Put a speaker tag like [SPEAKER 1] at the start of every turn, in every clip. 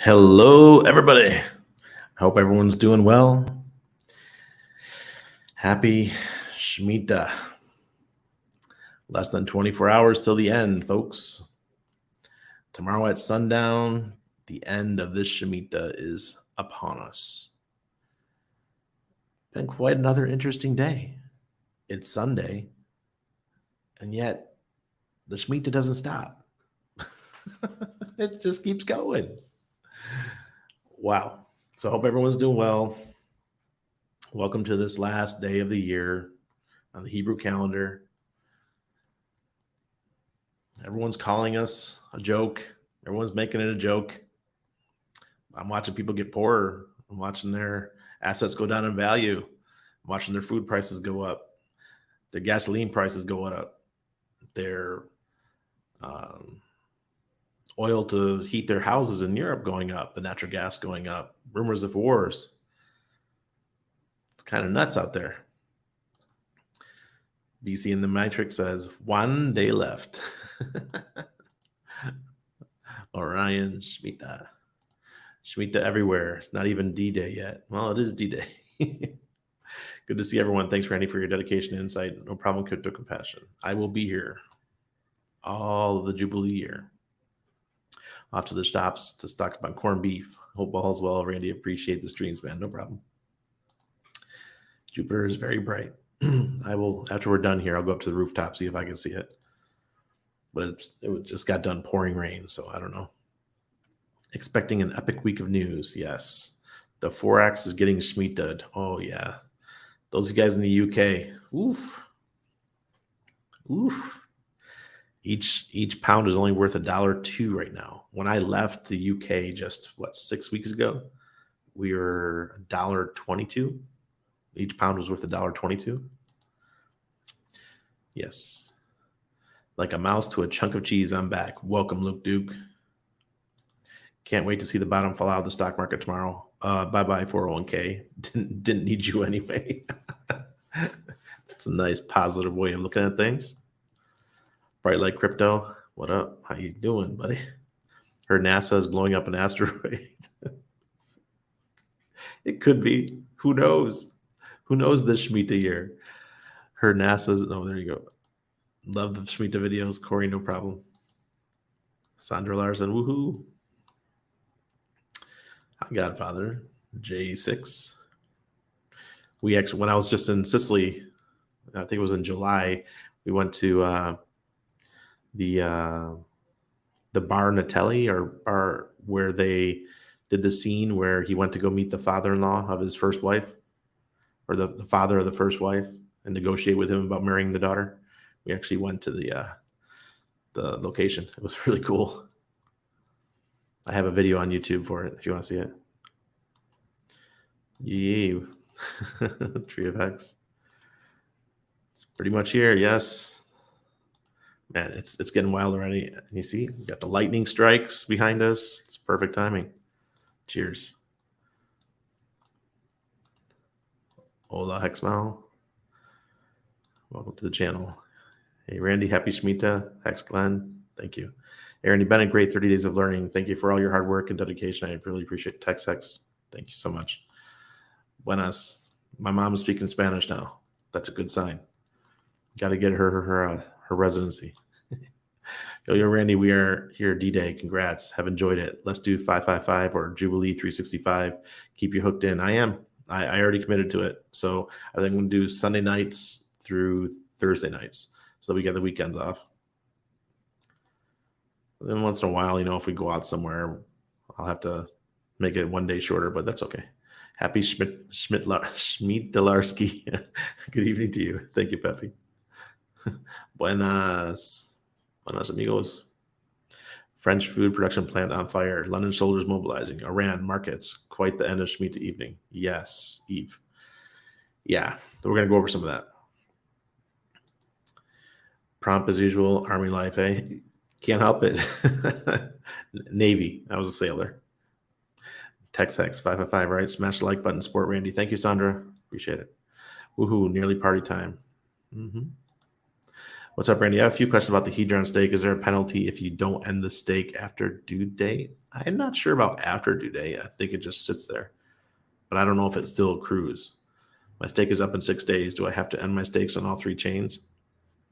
[SPEAKER 1] Hello, everybody. I hope everyone's doing well. Happy Shmita. Less than 24 hours till the end, folks. Tomorrow at sundown, the end of this Shemitah is upon us. Been quite another interesting day. It's Sunday, and yet the Shemitah doesn't stop. It just keeps going. Wow. So I hope everyone's doing well. Welcome to this last day of the year on the Hebrew calendar. Everyone's calling us a joke. Everyone's making it a joke. I'm watching people get poorer. I'm watching their assets go down in value. I'm watching their food prices go up. Their gasoline prices going up. Their oil to heat their houses in Europe going up. The natural gas going up. Rumors of wars. It's kind of nuts out there. BC in the Matrix says, one day left. Orion, Shmita. Shmita everywhere. It's not even D-Day yet. Well, it is D-Day. Good to see everyone. Thanks, Randy, for your dedication and insight. No problem, crypto compassion. I will be here all of the Jubilee year. Off to the shops to stock up on corned beef. Hope all is well, Randy. Appreciate the streams, man. No problem. Jupiter is very bright. I will, after we're done here, I'll go up to the rooftop, see if I can see it. But it just got done pouring rain, so I don't know. Expecting an epic week of news. Yes. The Forex is getting Shmita'd. Oh, yeah. Those of you guys in the UK. Oof. Oof. Each pound is only worth $1.02 right now. When I left the UK just, 6 weeks ago, we were $1.22. Each pound was worth $1.22. Yes. Like a mouse to a chunk of cheese, I'm back. Welcome, Luke Duke. Can't wait to see the bottom fall out of the stock market tomorrow. Bye-bye, 401k. Didn't need you anyway. That's a nice positive way of looking at things. Bright Light Crypto, what up? How you doing, buddy? Heard NASA is blowing up an asteroid. It could be. Who knows? Who knows this Shemitah year? Heard NASA's, oh, there you go. Love the Shemitah videos. Corey, no problem. Sandra Larson, woohoo. Hi, Godfather. J6. We actually, when I was just in Sicily, I think it was in July, we went to the Bar Natelli, or bar where they did the scene where he went to go meet the father-in-law of his first wife, or the father of the first wife, and negotiate with him about marrying the daughter. We actually went to the location. It was really cool. I have a video on YouTube for it if you want to see it. Yeah. Tree of X. It's pretty much here. Yes. Man, it's getting wild already. You see, we got the lightning strikes behind us. It's perfect timing. Cheers. Hola, Hexmal. Welcome to the channel. Hey, Randy, happy Shemitah. Hex Glenn, thank you. Aaron, you've been a great 30 days of learning. Thank you for all your hard work and dedication. I really appreciate it. Tex Hex, thank you so much. Buenas. My mom is speaking Spanish now. That's a good sign. Got to get her residency. Yo, Randy, we are here D-Day. Congrats. Have enjoyed it. Let's do 555 or Jubilee 365. Keep you hooked in. I am. I already committed to it. So I think I'm going to do Sunday nights through Thursday nights, so that we get the weekends off. And then once in a while, if we go out somewhere, I'll have to make it one day shorter, but that's okay. Happy Schmidt-Delarski. Good evening to you. Thank you, Pepe. Buenas. Buenas, amigos. French food production plant on fire. London soldiers mobilizing. Iran markets. Quite the end of Shemitah evening. Yes, Eve. Yeah, we're going to go over some of that. Prompt as usual. Army life, eh? Can't help it. Navy. I was a sailor. Text 555, right? Smash the like button. Support Randy. Thank you, Sandra. Appreciate it. Woohoo. Nearly party time. What's up, Randy? I have a few questions about the Hedron stake. Is there a penalty if you don't end the stake after due date? I'm not sure about after due date. I think it just sits there, but I don't know if it still accrues. My stake is up in 6 days. Do I have to end my stakes on all 3 chains?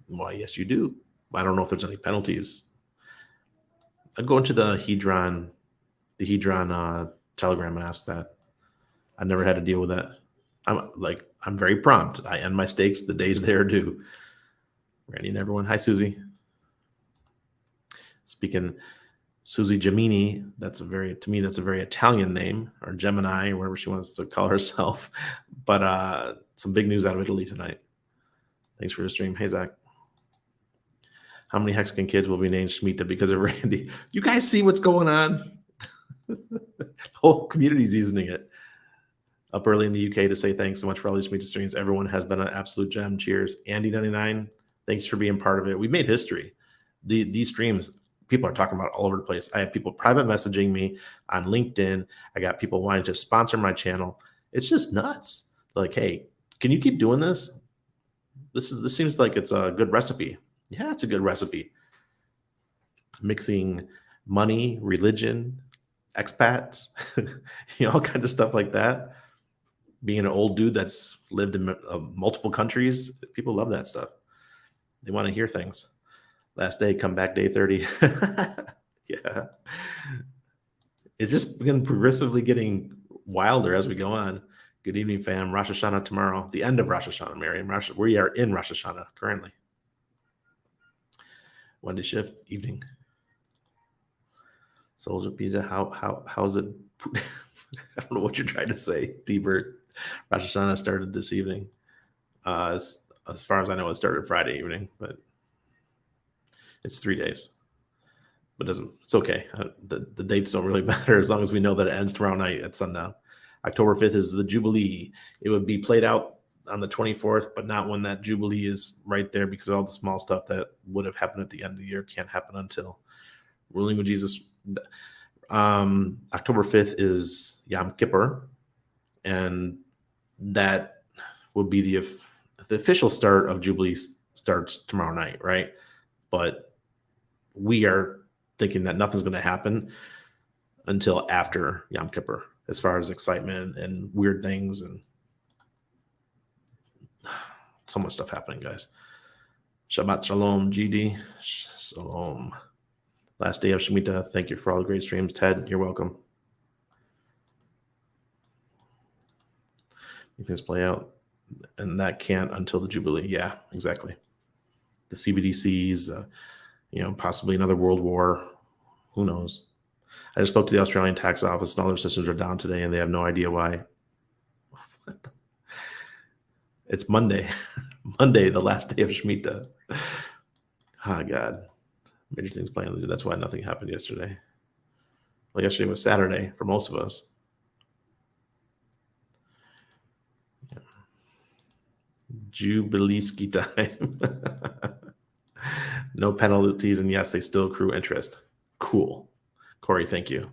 [SPEAKER 1] Well, yes, you do. I don't know if there's any penalties. I'll go into the Hedron Telegram and ask that. I never had to deal with that. I'm very prompt. I end my stakes the days they are due. Randy and everyone. Hi, Susie. Speaking Susie Gemini, to me, that's a very Italian name, or Gemini, or whatever she wants to call herself. But some big news out of Italy tonight. Thanks for the stream. Hey, Zach. How many Hexagon kids will be named Shmita because of Randy? You guys see what's going on? The whole community's using it. Up early in the UK to say thanks so much for all these Shmita streams. Everyone has been an absolute gem. Cheers. Andy99, thanks for being part of it. We made history. These streams, people are talking about all over the place. I have people private messaging me on LinkedIn. I got people wanting to sponsor my channel. It's just nuts. Like, hey, can you keep doing this? This seems like it's a good recipe. Yeah, it's a good recipe. Mixing money, religion, expats, all kinds of stuff like that. Being an old dude that's lived in multiple countries, people love that stuff. They want to hear things. Last day, come back day 30. Yeah. It's just been progressively getting wilder as we go on. Good evening, fam. Rosh Hashanah tomorrow. The end of Rosh Hashanah, Mary. We are in Rosh Hashanah currently. Monday shift, evening. Soldier Pizza, how's it? I don't know what you're trying to say, D-Bird. Rosh Hashanah started this evening. As far as I know, it started Friday evening, but it's 3 days. But it's okay. The dates don't really matter as long as we know that it ends tomorrow night at sundown. October 5th is the Jubilee. It would be played out on the 24th, but not when that Jubilee is right there, because all the small stuff that would have happened at the end of the year can't happen until ruling with Jesus. October 5th is Yom Kippur, and that would be the official start of Jubilee starts tomorrow night, right? But we are thinking that nothing's going to happen until after Yom Kippur, as far as excitement and weird things and so much stuff happening, guys. Shabbat Shalom, GD. Shalom. Last day of Shemitah. Thank you for all the great streams. Ted, you're welcome. Make things play out. And that can't until the Jubilee. Yeah, exactly. The CBDCs, possibly another world war. Who knows? I just spoke to the Australian tax office, and all their systems are down today, and they have no idea why. It's Monday. Monday, the last day of Shemitah. Oh, God. Major things planned to do. That's why nothing happened yesterday. Well, yesterday was Saturday for most of us. Yeah. Jubileeski time. No penalties, and yes, they still accrue interest. Cool. Corey, thank you.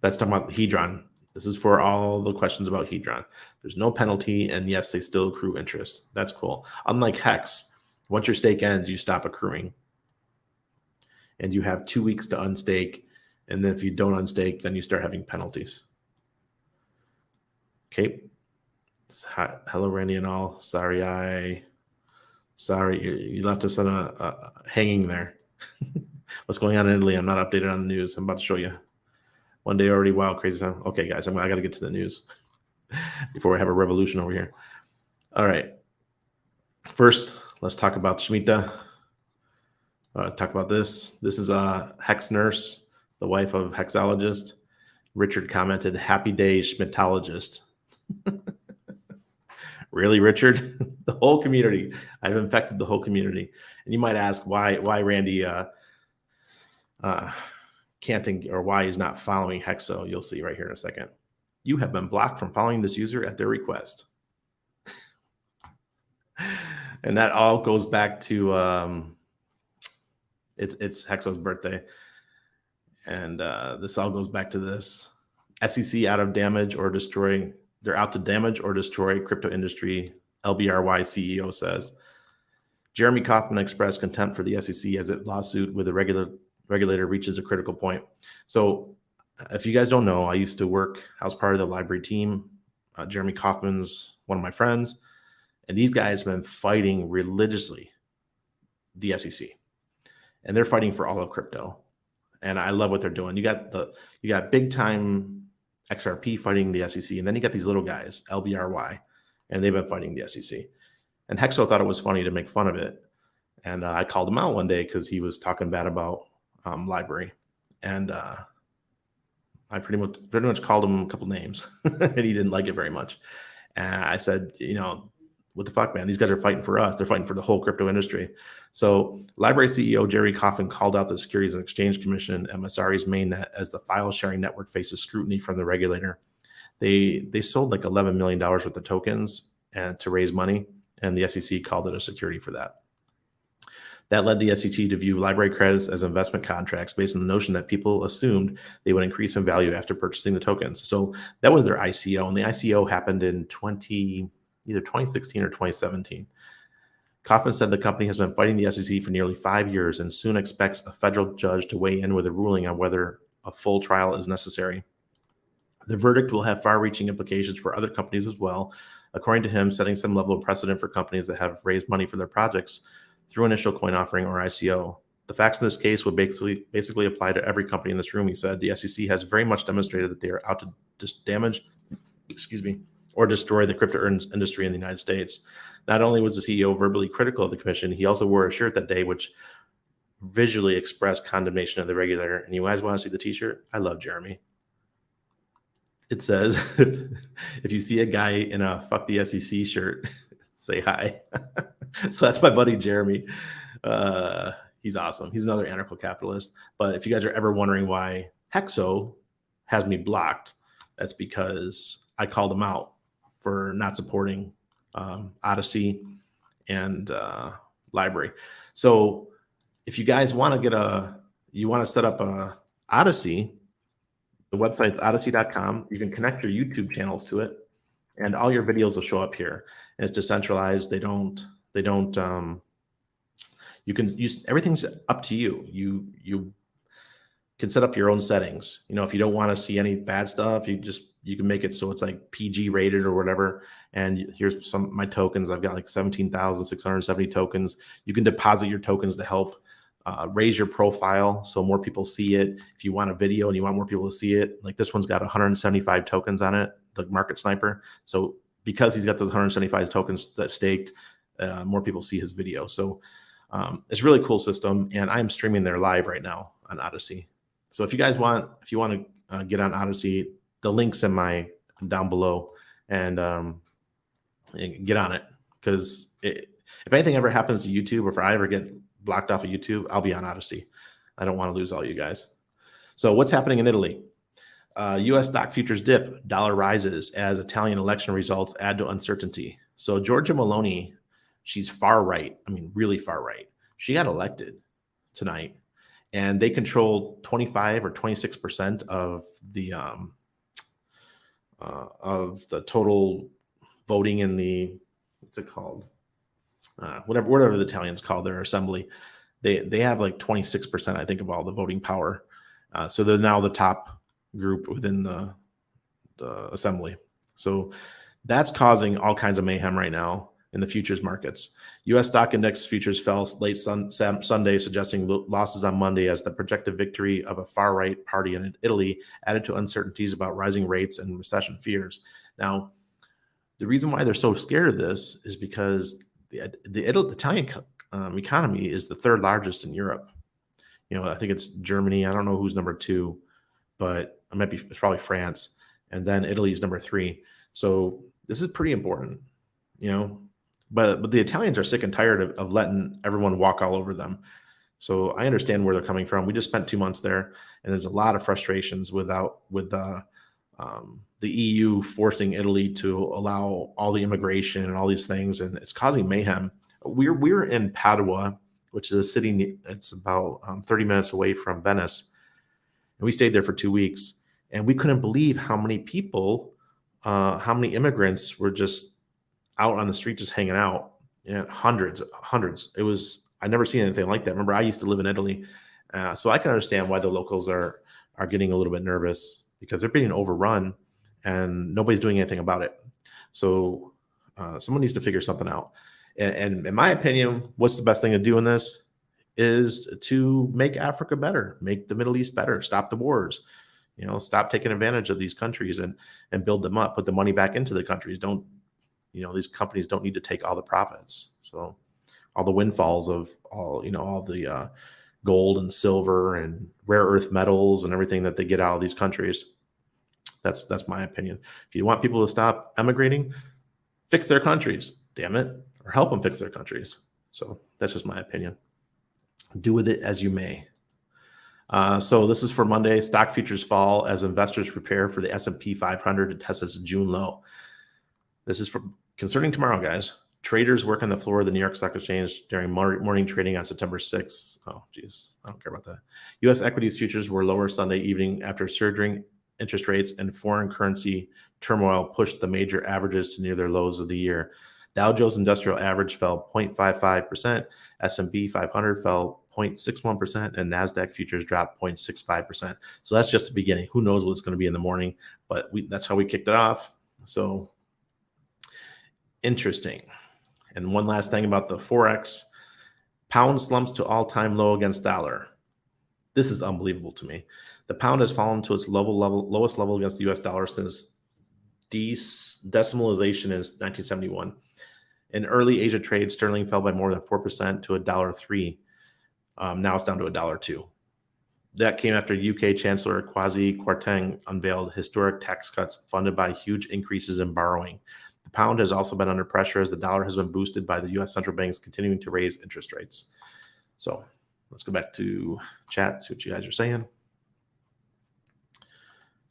[SPEAKER 1] That's talking about the Hedron. This is for all the questions about Hedron. There's no penalty, and yes, they still accrue interest. That's cool. Unlike Hex, once your stake ends, you stop accruing. And you have 2 weeks to unstake. And then if you don't unstake, then you start having penalties. Okay. Hello, Randy and all. Sorry, you left us on a hanging there. What's going on in Italy? I'm not updated on the news. I'm about to show you. One day already, wow, crazy time. Okay, guys, I got to get to the news before we have a revolution over here. All right. First, let's talk about Shemitah. Talk about this. This is a Hex nurse, the wife of hexologist. Richard commented, "Happy days, Schmitologist." Really, Richard? The whole community. I've infected the whole community. And you might ask why Randy can't, or why he's not following Hexo. You'll see right here in a second. You have been blocked from following this user at their request. And that all goes back to it's Hexo's birthday. And this all goes back to this. SEC out of damage or destroying. They're out to damage or destroy crypto industry, LBRY CEO says. Jeremy Kauffman expressed contempt for the SEC as its lawsuit with the regulator reaches a critical point. So if you guys don't know, I was part of the library team. Jeremy Kauffman's one of my friends, and these guys have been fighting religiously the SEC, and they're fighting for all of crypto. And I love what they're doing. You got big time XRP fighting the SEC, and then you got these little guys, LBRY, and they've been fighting the SEC. And Hexo thought it was funny to make fun of it, and I called him out one day because he was talking bad about library, and I pretty much called him a couple names, and he didn't like it very much. And I said, what the fuck, man? These guys are fighting for us. They're fighting for the whole crypto industry. So library CEO Jerry Kauffman called out the Securities and Exchange Commission, MSRE's mainnet, as the file sharing network faces scrutiny from the regulator. They sold like $11 million worth of tokens and to raise money, and the SEC called it a security for that. That led the SEC to view library credits as investment contracts based on the notion that people assumed they would increase in value after purchasing the tokens. So that was their ICO, and the ICO happened in either 2016 or 2017. Kauffman said the company has been fighting the SEC for nearly 5 years and soon expects a federal judge to weigh in with a ruling on whether a full trial is necessary. The verdict will have far-reaching implications for other companies as well, according to him, setting some level of precedent for companies that have raised money for their projects through initial coin offering or ICO. The facts in this case would basically apply to every company in this room, he said. The SEC has very much demonstrated that they are out to just damage, or destroy the crypto industry in the United States. Not only was the CEO verbally critical of the commission, he also wore a shirt that day which visually expressed condemnation of the regulator. And you guys want to see the t-shirt? I love Jeremy. It says, if you see a guy in a fuck the SEC shirt, say hi. So that's my buddy Jeremy. He's awesome. He's another anarcho-capitalist. But if you guys are ever wondering why Hexo has me blocked, that's because I called him out for not supporting Odyssey and library. So if you guys want to set up a Odyssey, the website's odyssey.com. You can connect your YouTube channels to it, and all your videos will show up here. And it's decentralized. You can use, everything's up to you. You can set up your own settings. If you don't want to see any bad stuff, you can make it so it's like PG rated or whatever. And here's some of my tokens. I've got like 17,670 tokens. You can deposit your tokens to help raise your profile so more people see it. If you want a video and you want more people to see it, like this one's got 175 tokens on it, the Market Sniper. So because he's got those 175 tokens that staked, more people see his video. So it's a really cool system, and I'm streaming there live right now on Odyssey. So if you want to get on Odyssey, the link's down below, and get on it, because if anything ever happens to YouTube, or if I ever get blocked off of YouTube, I'll be on Odyssey. I don't want to lose all you guys. So what's happening in Italy? U.S. stock futures dip, dollar rises as Italian election results add to uncertainty. So Giorgia Meloni, she's far right. I mean, really far right. She got elected tonight, and they control 25 or 26% of the total voting in the, what's it called? Whatever the Italians call their assembly. They have like 26%, I think, of all the voting power. So they're now the top group within the assembly. So that's causing all kinds of mayhem right now in the futures markets. U.S. stock index futures fell late Sunday, suggesting losses on Monday as the projected victory of a far-right party in Italy added to uncertainties about rising rates and recession fears. Now, the reason why they're so scared of this is because the Italian economy is the third largest in Europe. I think it's Germany. I don't know who's number 2, but it's probably France. And then Italy is number 3. So this is pretty important, But the Italians are sick and tired of letting everyone walk all over them. So I understand where they're coming from. We just spent 2 months there, and there's a lot of frustrations with the EU forcing Italy to allow all the immigration and all these things, and it's causing mayhem. We're in Padua, which is a city that's about 30 minutes away from Venice, and we stayed there for 2 weeks, and we couldn't believe how many people, how many immigrants were just out on the street just hanging out. Yeah, hundreds. I never seen anything like that. Remember, I used to live in Italy, so I can understand why the locals are getting a little bit nervous because they're being overrun, and nobody's doing anything about it. So someone needs to figure something out. And in my opinion, what's the best thing to do in this is to make Africa better, make the Middle East better, stop the wars. Stop taking advantage of these countries and build them up. Put the money back into the countries. Don't these companies don't need to take all the profits. So all the windfalls of all the gold and silver and rare earth metals and everything that they get out of these countries. That's my opinion. If you want people to stop emigrating, fix their countries, damn it, or help them fix their countries. So that's just my opinion. Do with it as you may. So this is for Monday. Stock futures fall as investors prepare for the S&P 500 to test its June low. This is for concerning tomorrow, guys. Traders work on the floor of the New York Stock Exchange during morning trading on September 6th. Oh, geez, I don't care about that. U.S. equities futures were lower Sunday evening after surging interest rates and foreign currency turmoil pushed the major averages to near their lows of the year. Dow Jones Industrial Average fell 0.55%, S&P 500 fell 0.61%, and NASDAQ futures dropped 0.65%. So that's just the beginning. Who knows what it's going to be in the morning, but that's how we kicked it off. So interesting. And one last thing about the Forex, pound slumps to all-time low against dollar. This is unbelievable to me. The pound has fallen to its lowest level against the U.S. dollar since decimalization in 1971. In early Asia trade, sterling fell by more than 4% to $1.03. Now it's down to $1.02. That came after UK Chancellor Kwasi Kwarteng unveiled historic tax cuts funded by huge increases in borrowing. The pound has also been under pressure as the dollar has been boosted by the U.S. central banks continuing to raise interest rates. So let's go back to chat, see what you guys are saying.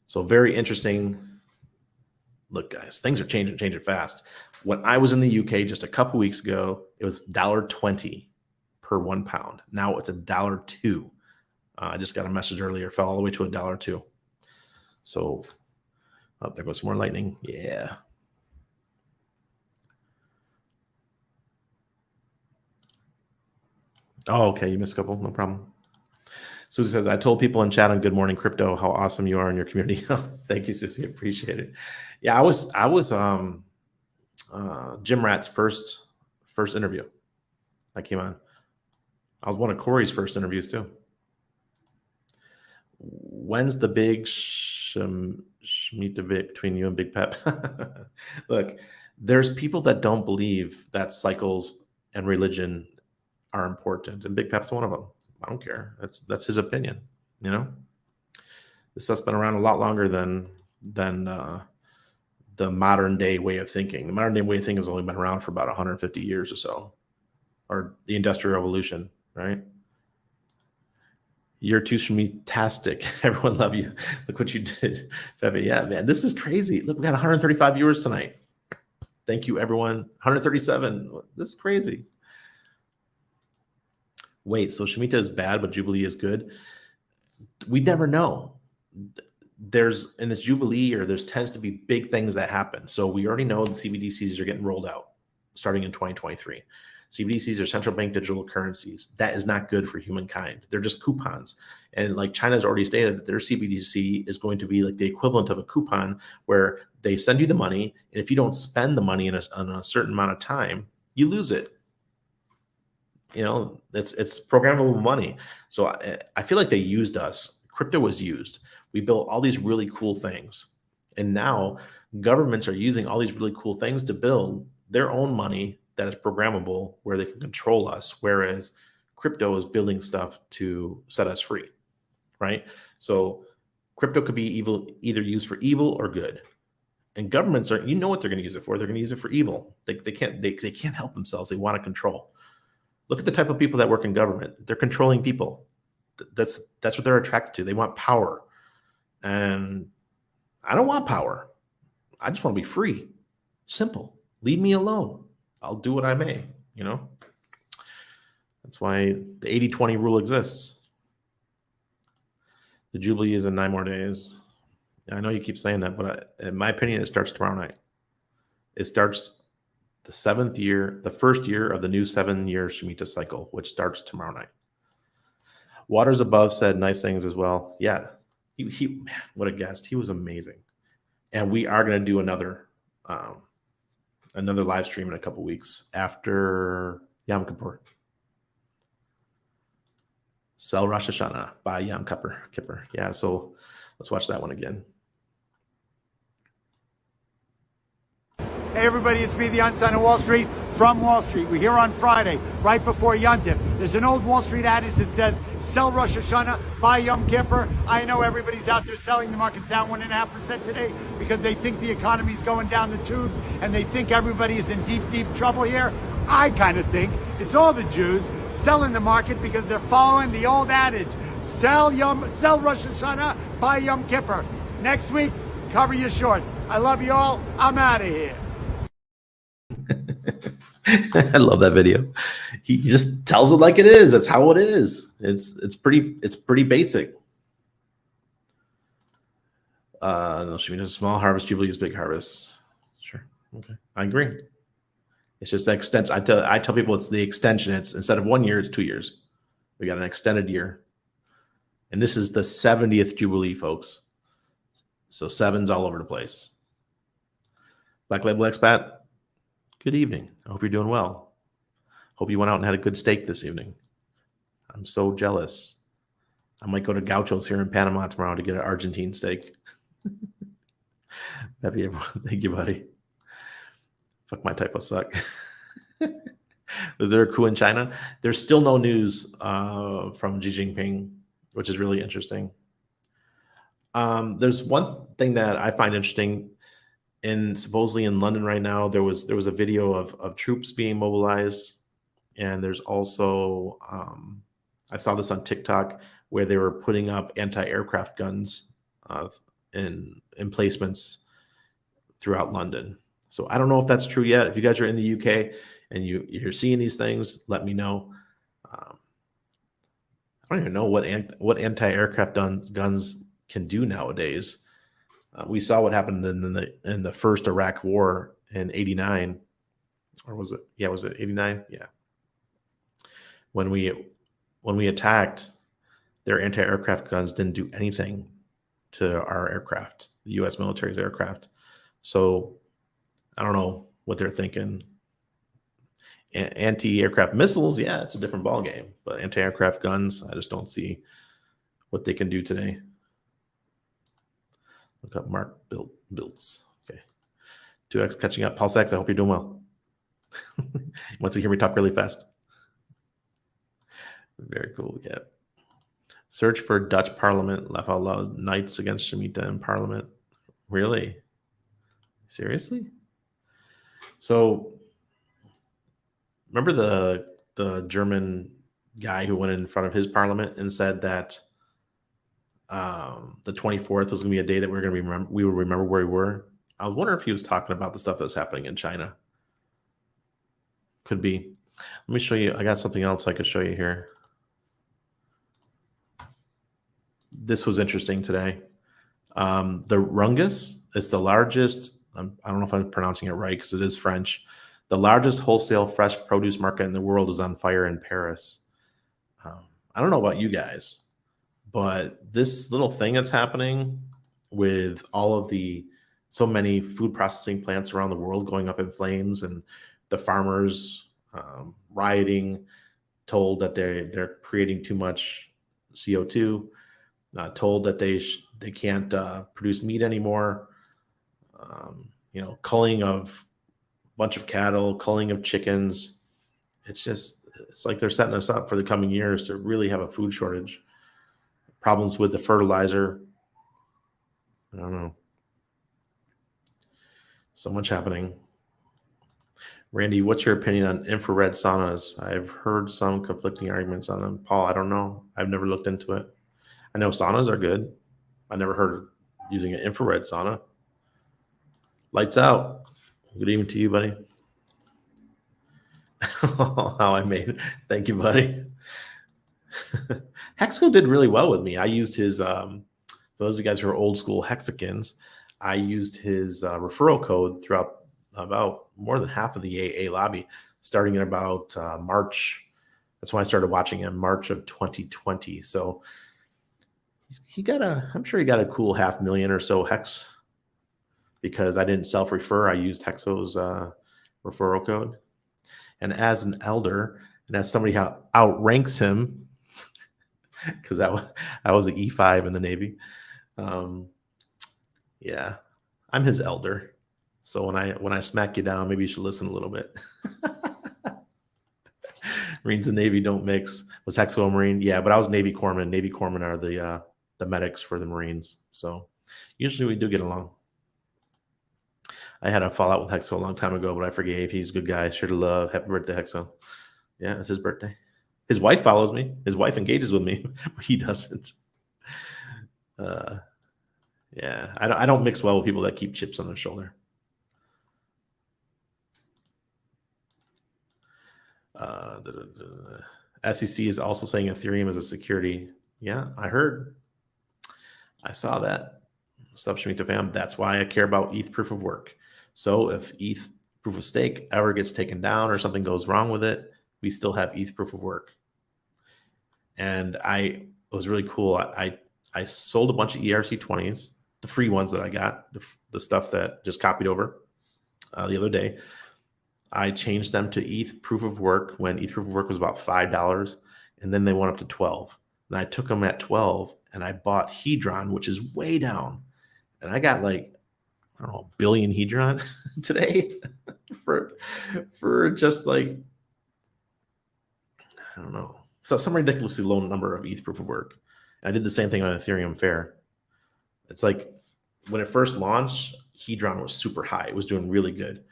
[SPEAKER 1] So very interesting. Look, guys, things are changing fast. When I was in the UK just a couple weeks ago, it was $1.20 per £1. Now it's $1.02. I just got a message earlier, fell all the way to $1.02. So there goes some more lightning. Yeah. Oh, okay. You missed a couple. No problem. Susie says, I told people in chat on Good Morning Crypto how awesome you are in your community. Thank you, Susie. Appreciate it. Yeah, I was Jim Rat's first interview. I came on. I was one of Corey's first interviews too. When's the big Shmita between you and Big Pep? Look, there's people that don't believe that cycles and religion are important, and Big Pep's one of them. I don't care. That's his opinion. This stuff's been around a lot longer than the modern day way of thinking. The modern day way of thinking has only been around for about 150 years or so, or the Industrial Revolution, right? You're too shmitastic. Everyone love you. Look what you did, Pepe. Yeah, man, this is crazy. Look, we got 135 viewers tonight. Thank you, everyone. 137. This is crazy. Wait, so Shemitah is bad, but Jubilee is good? We never know. There's in this Jubilee, or there's tends to be big things that happen. So we already know the CBDCs are getting rolled out starting in 2023. CBDCs are central bank digital currencies. That is not good for humankind. They're just coupons. And like China's already stated that their CBDC is going to be like the equivalent of a coupon where they send you the money. And if you don't spend the money in a certain amount of time, you lose it. It's programmable money. So I feel like they used us. Crypto was used. We built all these really cool things. And now governments are using all these really cool things to build their own money that is programmable where they can control us, whereas crypto is building stuff to set us free, right? So crypto could be either used for evil or good. And governments are, what they're going to use it for. They're going to use it for evil. They can't help themselves. They want to control. Look at the type of people that work in government. They're controlling people. That's what they're attracted to. They want power. And I don't want power. I just want to be free. Simple. Leave me alone. I'll do what I may, That's why the 80-20 rule exists. The Jubilee is in 9 more days. I know you keep saying that, but in my opinion, it starts tomorrow night. It starts the first year of the new 7-year Shemitah cycle, which starts tomorrow night. Waters Above said nice things as well. Yeah, he what a guest. He was amazing. And we are going to do another live stream in a couple weeks after Yom Kippur. Sell Rosh Hashanah, buy Yom Kippur. Yeah, so let's watch that one again.
[SPEAKER 2] Hey everybody, it's me, the Einstein of Wall Street, from Wall Street. We're here on Friday, right before Yom Kippur. There's an old Wall Street adage that says, sell Rosh Hashanah, buy Yom Kippur. I know everybody's out there selling. The market's down 1.5% today because they think the economy's going down the tubes and they think everybody is in deep, deep trouble here. I kind of think it's all the Jews selling the market because they're following the old adage, sell Rosh Hashanah, buy Yom Kippur. Next week, cover your shorts. I love you all. I'm out of here.
[SPEAKER 1] I love that video. He just tells it like it is. That's how it is. It's pretty basic. No, she means a small harvest. Jubilee is big harvest. Sure. Okay. I agree. It's just an extension. I tell people it's the extension. It's instead of 1 year, it's 2 years. We got an extended year. And this is the 70th Jubilee, folks. So 7's all over the place. Black Label Expat, good evening. I hope you're doing well. Hope you went out and had a good steak this evening. I'm so jealous. I might go to Gaucho's here in Panama tomorrow to get an Argentine steak. That'd be everyone. Thank you, buddy. Fuck, my typos suck. Was there a coup in China? There's still no news from Xi Jinping, which is really interesting. There's one thing that I find interesting. Supposedly in London right now, there was a video of troops being mobilized, and there's also I saw this on TikTok where they were putting up anti-aircraft guns in placements throughout London. So I don't know if that's true yet. If you guys are in the UK and you're seeing these things, let me know. I don't even know what anti-aircraft guns can do nowadays. We saw what happened in the first Iraq war in '89, or was it? Yeah, was it '89? Yeah. When we attacked, their anti-aircraft guns didn't do anything to our aircraft, the U.S. military's aircraft. So I don't know what they're thinking. Anti-aircraft missiles, yeah, it's a different ballgame. But anti-aircraft guns, I just don't see what they can do today. Look up Mark Biltz. Okay. 2X catching up. Paul Sachs, I hope you're doing well. Once you hear me talk really fast. Very cool. Yeah. Search for Dutch Parliament. Laugh out loud. Knights against Shemitah in Parliament. Really? Seriously? So remember the German guy who went in front of his parliament and said that the 24th was going to be a day that we would remember where we were. I was wondering if he was talking about the stuff that's happening in China. Could be. Let me show you. I got something else I could show you here. This was interesting today. The Rungus is the largest. I don't know if I'm pronouncing it right because it is French. The largest wholesale fresh produce market in the world is on fire in Paris. I don't know about you guys, but this little thing that's happening with all of so many food processing plants around the world going up in flames, and the farmers rioting, told that they're creating too much CO2, told that they can't produce meat anymore. Culling of a bunch of cattle, culling of chickens. It's like they're setting us up for the coming years to really have a food shortage. Problems with the fertilizer. I don't know. So much happening. Randy, what's your opinion on infrared saunas? I've heard some conflicting arguments on them. Paul, I don't know. I've never looked into it. I know saunas are good. I never heard of using an infrared sauna. Lights out. Good evening to you, buddy. How I made it. Thank you, buddy. Hexco did really well with me. I used his, for those of you guys who are old school Hexicans, I used his referral code throughout about more than half of the AA lobby, starting in about March. That's when I started watching him, March of 2020. So I'm sure he got a cool 500,000 or so hex, because I didn't self-refer. I used Hexo's referral code. And as an elder, and as somebody who outranks him, because I was an E5 in the Navy. Yeah, I'm his elder. So when I smack you down, maybe you should listen a little bit. Marines and Navy don't mix. Was Hexo a Marine? Yeah, but I was Navy Corpsman. Navy Corpsmen are the medics for the Marines. So usually we do get along. I had a fallout with Hexo a long time ago, but I forgave. He's a good guy. Sure to love. Happy birthday, Hexo. Yeah, it's his birthday. His wife follows me. His wife engages with me, but he doesn't. Yeah, I don't mix well with people that keep chips on their shoulder. SEC is also saying Ethereum is a security. Yeah, I heard. I saw that. Stop Shmita fam. That's why I care about ETH proof of work. So if ETH proof of stake ever gets taken down or something goes wrong with it, we still have ETH proof of work. And it was really cool. I sold a bunch of ERC20s, the free ones that I got, the stuff that just copied over the other day. I changed them to ETH proof of work when ETH proof of work was about $5, and then they went up to 12. And I took them at 12, and I bought Hedron, which is way down. And I got like, I don't know, a billion Hedron today for just like, I don't know, so some ridiculously low number of ETH proof of work. I did the same thing on Ethereum Fair. It's like when it first launched, Hedron was super high. It was doing really good.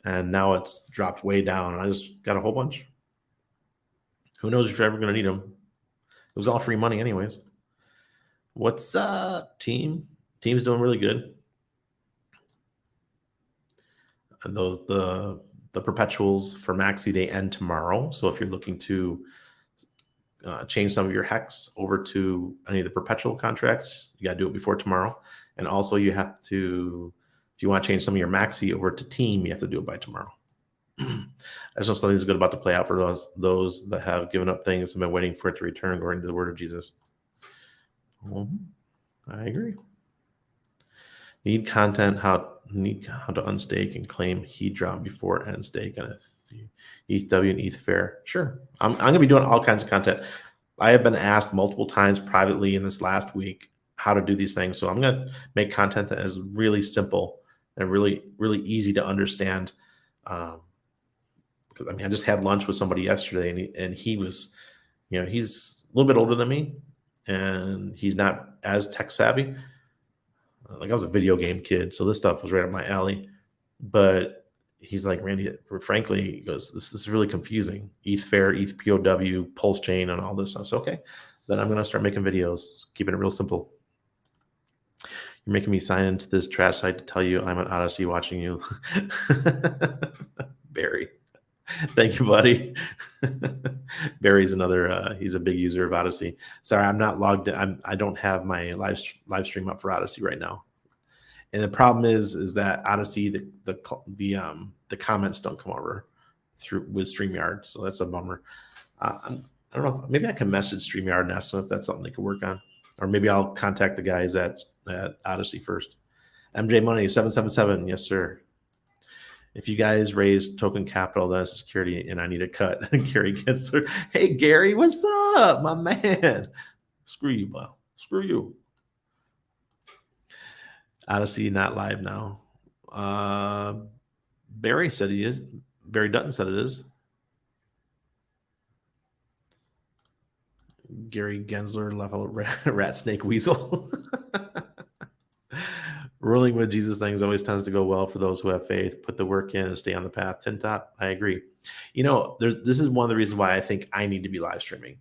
[SPEAKER 1] And now it's dropped way down, and I just got a whole bunch. Who knows if you're ever going to need them? It was all free money anyways. What's up, team? Team's doing really good. And the perpetuals for Maxi, they end tomorrow. So if you're looking to change some of your hex over to any of the perpetual contracts, you got to do it before tomorrow. And also you have to, if you want to change some of your Maxi over to team, you have to do it by tomorrow. I just know something's good about to play out for those that have given up things and been waiting for it to return according to the word of Jesus. I agree. Need content how to unstake and claim Hedron before end stake on ETHW and ETH Fair. Sure. I'm going to be doing all kinds of content. I have been asked multiple times privately in this last week how to do these things. So I'm going to make content that is really simple and really, really easy to understand. Because I just had lunch with somebody yesterday, and he was, he's a little bit older than me, and he's not as tech savvy. Like, I was a video game kid, so this stuff was right up my alley. But he's like, Randy, frankly, he goes, this is really confusing. ETH Fair, ETH POW, Pulse Chain, and all this stuff. So, okay, then I'm going to start making videos, keeping it real simple. You're making me sign into this trash site to tell you I'm on Odyssey watching you. Barry. Thank you, buddy. Barry's another, he's a big user of Odyssey. Sorry, I'm not logged in. I don't have my live stream up for Odyssey right now. And the problem is that Odyssey, the comments don't come over with StreamYard. So that's a bummer. I don't know, maybe I can message StreamYard and ask them if that's something they could work on. Or maybe I'll contact the guys at Odyssey first. MJ Money 777, yes, sir. If you guys raise token capital, that's security, and I need a cut. Gary Gensler. Hey, Gary, what's up, my man? Screw you, Bob. Screw you. Odyssey not live now. Barry said he is. Barry Dutton said it is. Gary Gensler, level rat snake weasel. Ruling with Jesus things always tends to go well for those who have faith. Put the work in and stay on the path. Tin Top, I agree. This is one of the reasons why I think I need to be live streaming,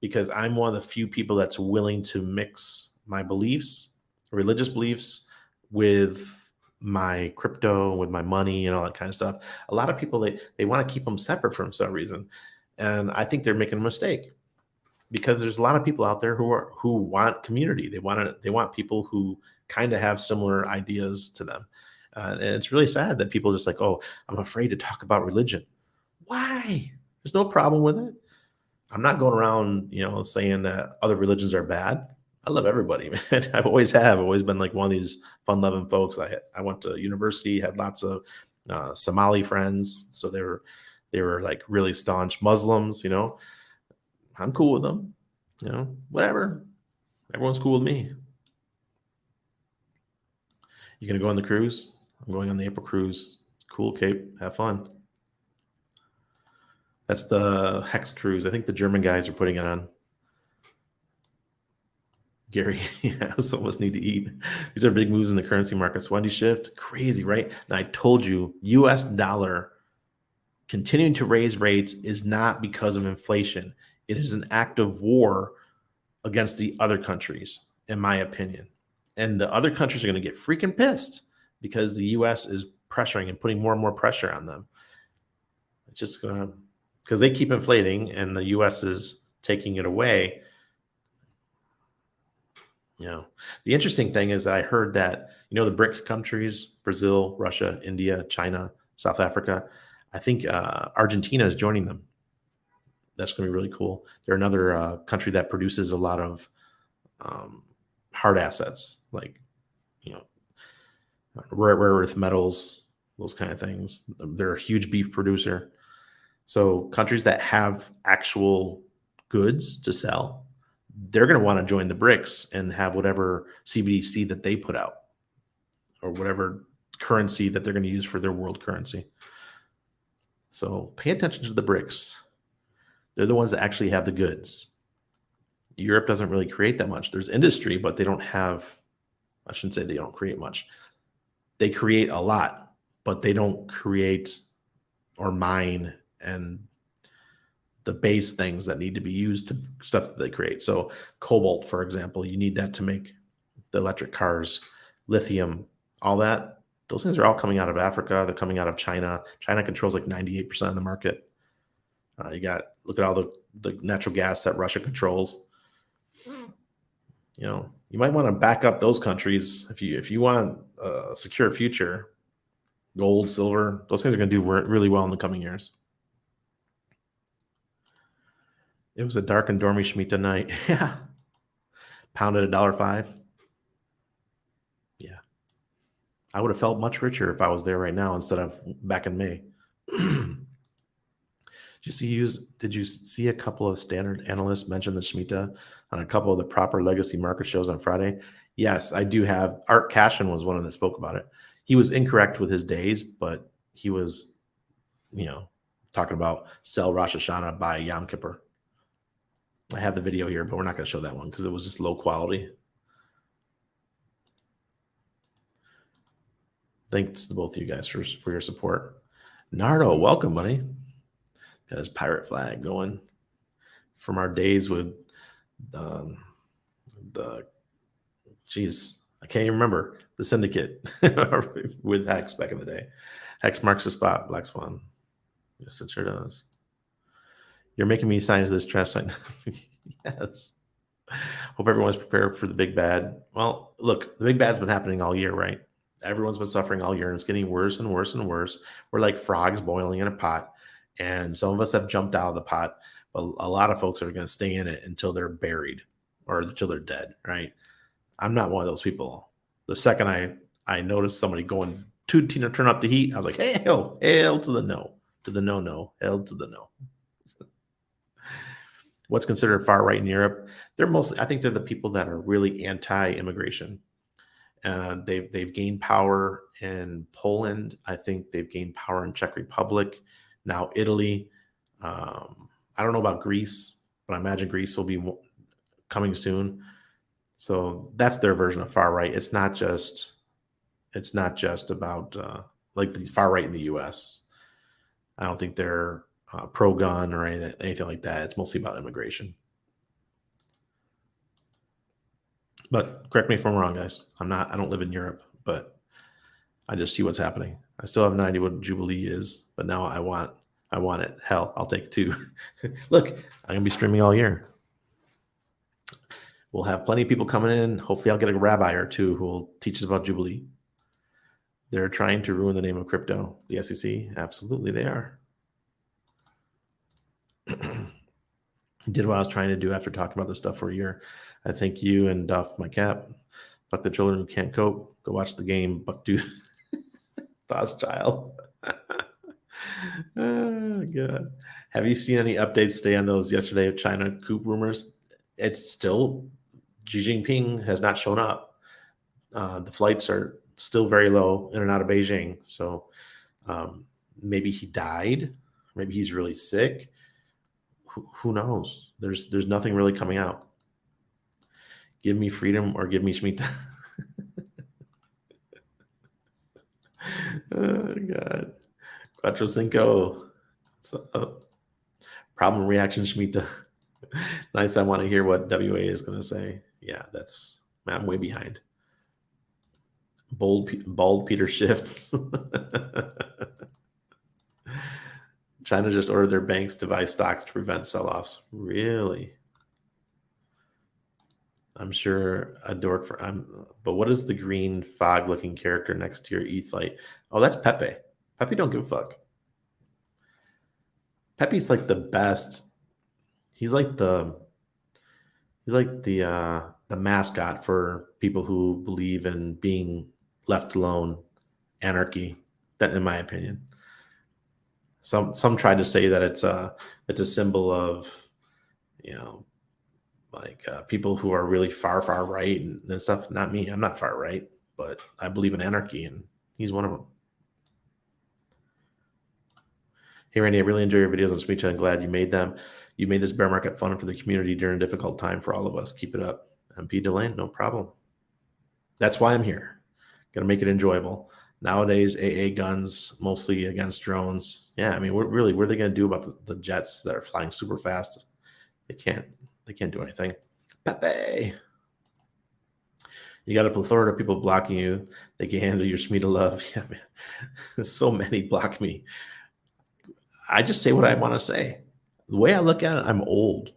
[SPEAKER 1] because I'm one of the few people that's willing to mix my beliefs, religious beliefs, with my crypto, with my money, and all that kind of stuff. A lot of people, they want to keep them separate for some reason, and I think they're making a mistake, because there's a lot of people out there who want community. They want people who kind of have similar ideas to them. And it's really sad that people just like, oh, I'm afraid to talk about religion. Why? There's no problem with it. I'm not going around, saying that other religions are bad. I love everybody, man. I've always been like one of these fun-loving folks. I went to university, had lots of Somali friends, so they were like really staunch Muslims. I'm cool with them. Whatever. Everyone's cool with me. You gonna go on the cruise? I'm going on the April cruise. Cool, Cape. Have fun. That's the Hex cruise. I think the German guys are putting it on. Gary, yeah, some of us need to eat. These are big moves in the currency markets. Wendy shift, crazy, right? And I told you, U.S. dollar continuing to raise rates is not because of inflation. It is an act of war against the other countries, in my opinion. And the other countries are going to get freaking pissed because the U.S. is pressuring and putting more and more pressure on them. It's just going to, because they keep inflating and the U.S. is taking it away. The interesting thing is that I heard that, the BRIC countries, Brazil, Russia, India, China, South Africa, I think Argentina is joining them. That's going to be really cool. They're another country that produces a lot of hard assets, like, rare earth metals, those kind of things. They're a huge beef producer. So countries that have actual goods to sell, they're going to want to join the BRICS and have whatever CBDC that they put out or whatever currency that they're going to use for their world currency. So pay attention to the BRICS. They're the ones that actually have the goods. Europe doesn't really create that much. There's industry, but they don't have, I shouldn't say they don't create much. They create a lot, but they don't create or mine and the base things that need to be used to stuff that they create. So cobalt, for example, you need that to make the electric cars, lithium, all that. Those things are all coming out of Africa. They're coming out of China. China controls like 98% of the market. Look at all the natural gas that Russia controls. You might want to back up those countries if you want a secure future. Gold, silver, those things are going to do really well in the coming years. It was a dark and dormy Shmita night. Yeah. Pounded $1.05. Yeah. I would have felt much richer if I was there right now instead of back in May. Did you see a couple of standard analysts mention the Shmita on a couple of the proper legacy market shows on Friday? Yes, I do have. Art Cashin was one of them that spoke about it. He was incorrect with his days, but he was, talking about sell Rosh Hashanah by Yom Kippur. I have the video here, but we're not going to show that one because it was just low quality. Thanks to both of you guys for your support. Nardo, welcome, buddy. Got his pirate flag going from our days with I can't even remember the syndicate with Hex back in the day. Hex marks the spot, Black Swan. Yes, it sure does. You're making me sign to this trust sign. Yes. Hope everyone's prepared for the big bad. Well, look, the big bad's been happening all year, right? Everyone's been suffering all year, and it's getting worse and worse and worse. We're like frogs boiling in a pot, and some of us have jumped out of the pot, but a lot of folks are going to stay in it until they're buried or until they're dead, right? I'm not one of those people. The second I noticed somebody going to turn up the heat, I was like, hey, hail to the no, hail to the no. What's considered far right in Europe? I think they're the people that are really anti-immigration. They've gained power in Poland. I think they've gained power in Czech Republic. Now Italy. I don't know about Greece, but I imagine Greece will be coming soon. So that's their version of far right. It's not just about like the far right in the U.S. I don't think they're pro-gun or anything like that. It's mostly about immigration. But correct me if I'm wrong, guys. I don't live in Europe, but I just see what's happening. I still have no idea what Jubilee is, but now I want it. Hell, I'll take it too. Look, I'm gonna be streaming all year. We'll have plenty of people coming in. Hopefully I'll get a rabbi or two who will teach us about Jubilee. They're trying to ruin the name of crypto. The SEC, absolutely, they are. Did what I was trying to do after talking about this stuff for a year. I thank you and Duff, my cap. Fuck the children who can't cope. Go watch the game. Bucktooth. Thoughts, child. Oh, God. Have you seen any updates today on those yesterday of China coup rumors? It's still, Xi Jinping has not shown up. The flights are still very low in and out of Beijing. So maybe he died. Maybe he's really sick. Who knows? There's nothing really coming out. Give me freedom or give me Shmita. Oh, God. Quattro Cinco. So, problem reaction Shmita. Nice. I want to hear what WA is going to say. Yeah, I'm way behind. Bald Peter Schiff. China just ordered their banks to buy stocks to prevent sell-offs. Really? I'm sure a dork but what is the green fog-looking character next to your ETH light? Oh, that's Pepe. Pepe don't give a fuck. Pepe's like the best. He's like the mascot for people who believe in being left alone, anarchy. That, in my opinion. Some try to say that it's a symbol of, people who are really far right and stuff. Not me. I'm not far right, but I believe in anarchy, and he's one of them. Hey, Randy, I really enjoy your videos on Speech. I'm glad you made them. You made this bear market fun for the community during a difficult time for all of us. Keep it up. MP Delane, no problem. That's why I'm here. Got to make it enjoyable. Nowadays, AA guns, mostly against drones. Yeah, I mean, what are they going to do about the jets that are flying super fast? They can't do anything. Pepe. You got a plethora of people blocking you. They can handle your Shmita love. Yeah, man. So many block me. I just say what I want to say. The way I look at it, I'm old.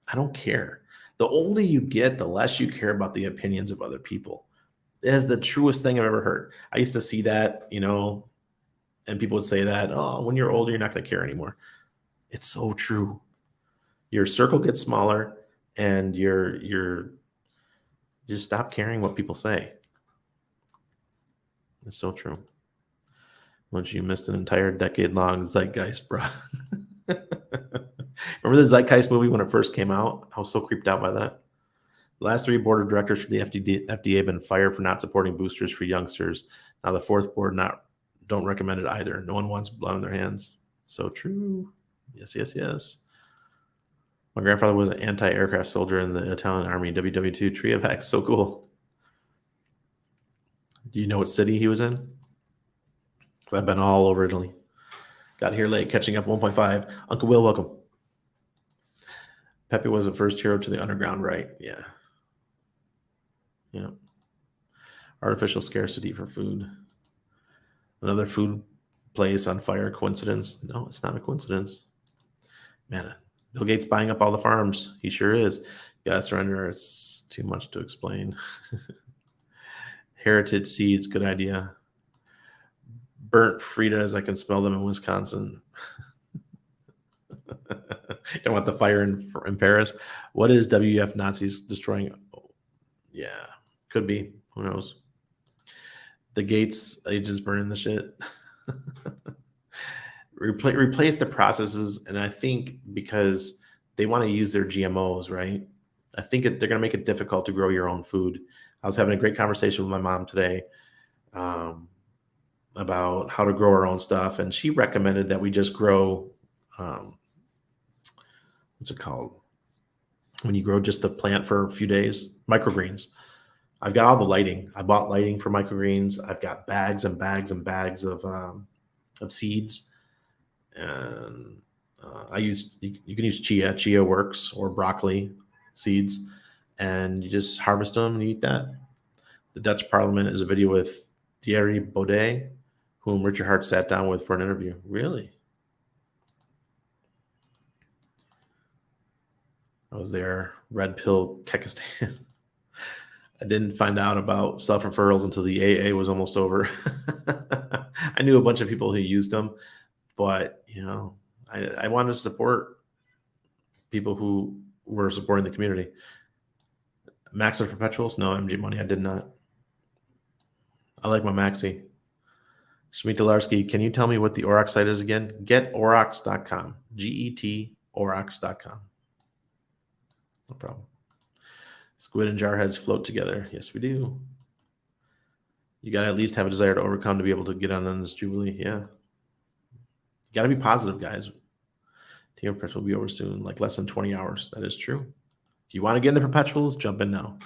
[SPEAKER 1] I don't care. The older you get, the less you care about the opinions of other people. It is the truest thing I've ever heard. I used to see that, and people would say that, oh, when you're older, you're not going to care anymore. It's so true. Your circle gets smaller, and you're just stop caring what people say. It's so true. Once you missed an entire decade-long zeitgeist, bro. Remember the Zeitgeist movie when it first came out? I was so creeped out by that. The last 3 board of directors for the FDA have been fired for not supporting boosters for youngsters. Now the 4th board don't recommend it either. No one wants blood on their hands. So true. Yes. My grandfather was an anti-aircraft soldier in the Italian Army, WW2 Triavax. So cool. Do you know what city he was in? I've been all over Italy. Got here late, catching up 1.5. Uncle Will, welcome. Pepe was the first hero to the underground, right? Yeah. Artificial scarcity for food. Another food place on fire. Coincidence? No, it's not a coincidence. Man, Bill Gates buying up all the farms. He sure is. Gotta surrender. It's too much to explain. Heritage seeds, good idea. Burnt Fritas, I can smell them in Wisconsin. Don't want the fire in Paris. What is WEF Nazis destroying? Yeah, could be. Who knows? The Gates agents burning the shit. Replace the processes, and I think because they want to use their GMOs, right? I think they're going to make it difficult to grow your own food. I was having a great conversation with my mom today about how to grow our own stuff, and she recommended that we just grow. What's it called? When you grow just the plant for a few days, microgreens. I've got all the lighting. I bought lighting for microgreens. I've got bags and bags and bags of seeds, and you can use chia. Chia works, or broccoli seeds, and you just harvest them and you eat that. The Dutch Parliament is a video with Thierry Baudet, whom Richard Hart sat down with for an interview. Really? I was there. Red Pill, Kekistan. I didn't find out about self-referrals until the AA was almost over. I knew a bunch of people who used them, but I wanted to support people who were supporting the community. Max of Perpetuals? No, MG Money, I did not. I like my Maxi. Shmita Larsky, can you tell me what the Aurochs site is again? GetAurochs.com. GetAurochs.com. No problem. Squid and jarheads float together. Yes, we do. You got to at least have a desire to overcome to be able to get on this Jubilee. Yeah. You got to be positive, guys. Team Press will be over soon, like less than 20 hours. That is true. Do you want to get in the perpetuals? Jump in now.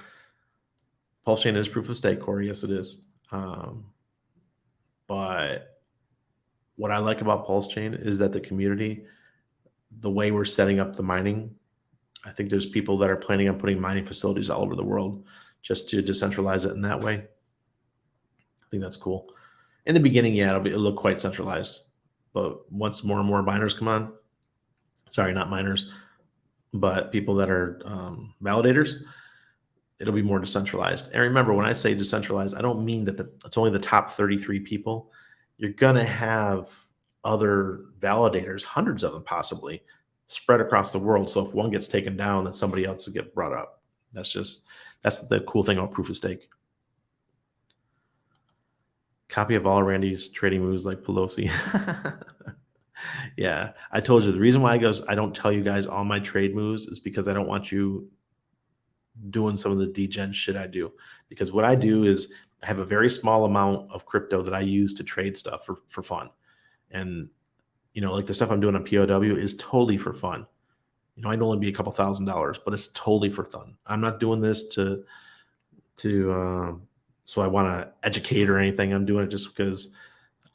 [SPEAKER 1] Pulse chain is proof of stake, Corey. Yes, it is. But what I like about Pulse chain is that the community, the way we're setting up the mining, I think there's people that are planning on putting mining facilities all over the world just to decentralize it in that way. I think that's cool. In the beginning, yeah, it'll look quite centralized. But once more and more miners come on, sorry, not miners, but people that are validators, it'll be more decentralized. And remember, when I say decentralized, I don't mean that it's only the top 33 people. You're going to have other validators, hundreds of them possibly, spread across the world. So if one gets taken down, then somebody else will get brought up. That's the cool thing about proof of stake. Copy of all Randy's trading moves like Pelosi. Yeah, I told you the reason why I don't tell you guys all my trade moves is because I don't want you doing some of the degen shit I do. Because what I do is I have a very small amount of crypto that I use to trade stuff for fun. And, like the stuff I'm doing on POW is totally for fun. I'd only be a couple $1,000s, but it's totally for fun. I'm not doing this so I want to educate or anything. I'm doing it just because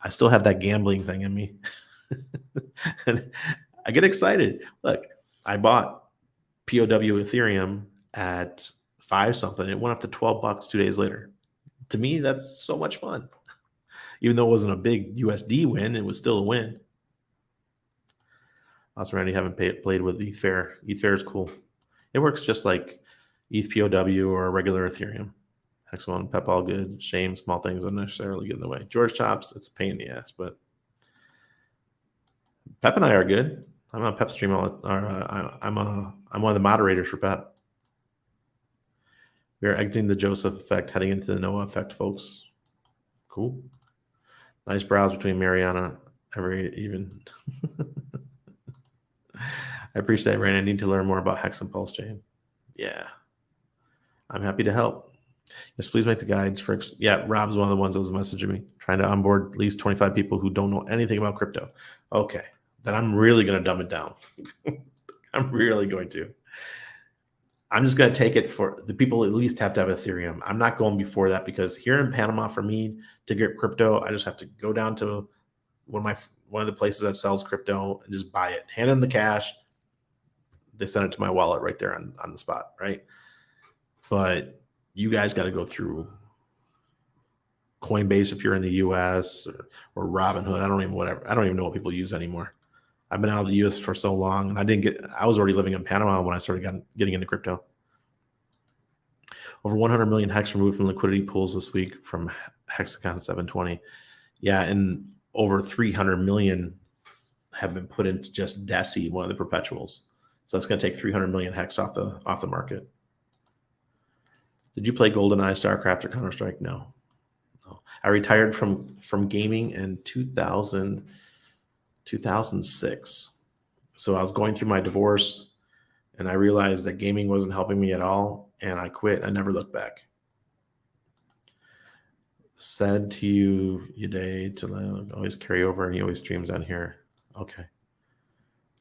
[SPEAKER 1] I still have that gambling thing in me. And I get excited. Look, I bought POW Ethereum at 5 something. It went up to $12 2 days later. To me, that's so much fun. Even though it wasn't a big USD win, it was still a win. Also, Randy, haven't played with ETH Fair. ETH Fair is cool. It works just like ETH POW or regular Ethereum. Excellent. Pep, all good. Shame, small things don't necessarily get in the way. George Chops, it's a pain in the ass, but Pep and I are good. I'm on Pep stream. I'm one of the moderators for Pep. We are exiting the Joseph effect, heading into the Noah effect, folks. Cool. Nice browse between Mariana. Even. I appreciate that, Rand. I need to learn more about Hex and Pulse Chain. Yeah. I'm happy to help. Yes, please make the guides for. Yeah, Rob's one of the ones that was messaging me, trying to onboard at least 25 people who don't know anything about crypto. Okay, then I'm really going to dumb it down. I'm really going to. I'm just going to take it for the people at least have to have Ethereum. I'm not going before that because here in Panama, for me to get crypto, I just have to go down to one of the places that sells crypto and just buy it. Hand them the cash. They send it to my wallet right there on the spot, right? But you guys got to go through Coinbase if you're in the US or Robinhood. I don't even know what people use anymore. I've been out of the US for so long and I was already living in Panama when I started getting into crypto. Over 100 million hex removed from liquidity pools this week from Hexagon 720. Yeah, and over 300 million have been put into just DESI, one of the perpetuals. So that's going to take 300 million hex off the market. Did you play GoldenEye, StarCraft, or Counter-Strike? No. I retired from gaming in 2006. So I was going through my divorce and I realized that gaming wasn't helping me at all. And I quit. I never looked back. Said to you, Uday, to always carry over, and he always streams on here. Okay.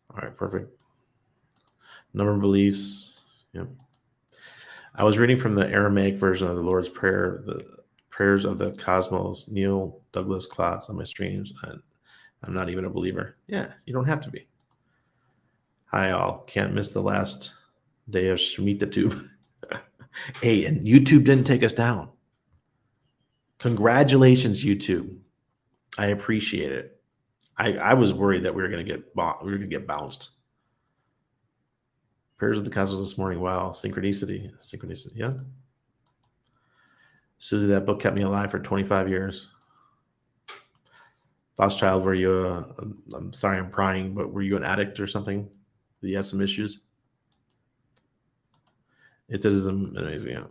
[SPEAKER 1] All right, perfect. Number of beliefs. Yep. I was reading from the Aramaic version of the Lord's Prayer, the prayers of the cosmos, Neil Douglas Klotz on my streams, and I'm not even a believer. Yeah, you don't have to be. Hi, all. Can't miss the last day of Shmita Tube. Hey, and YouTube didn't take us down. Congratulations, YouTube. I appreciate it. I was worried that we were going to get bounced. Prayers of the cosmos this morning. Wow, synchronicity. Yeah. Susie, that book kept me alive for 25 years. Lost Child, were you, I'm sorry I'm prying, but were you an addict or something? Did you have some issues? It is amazing. Yeah.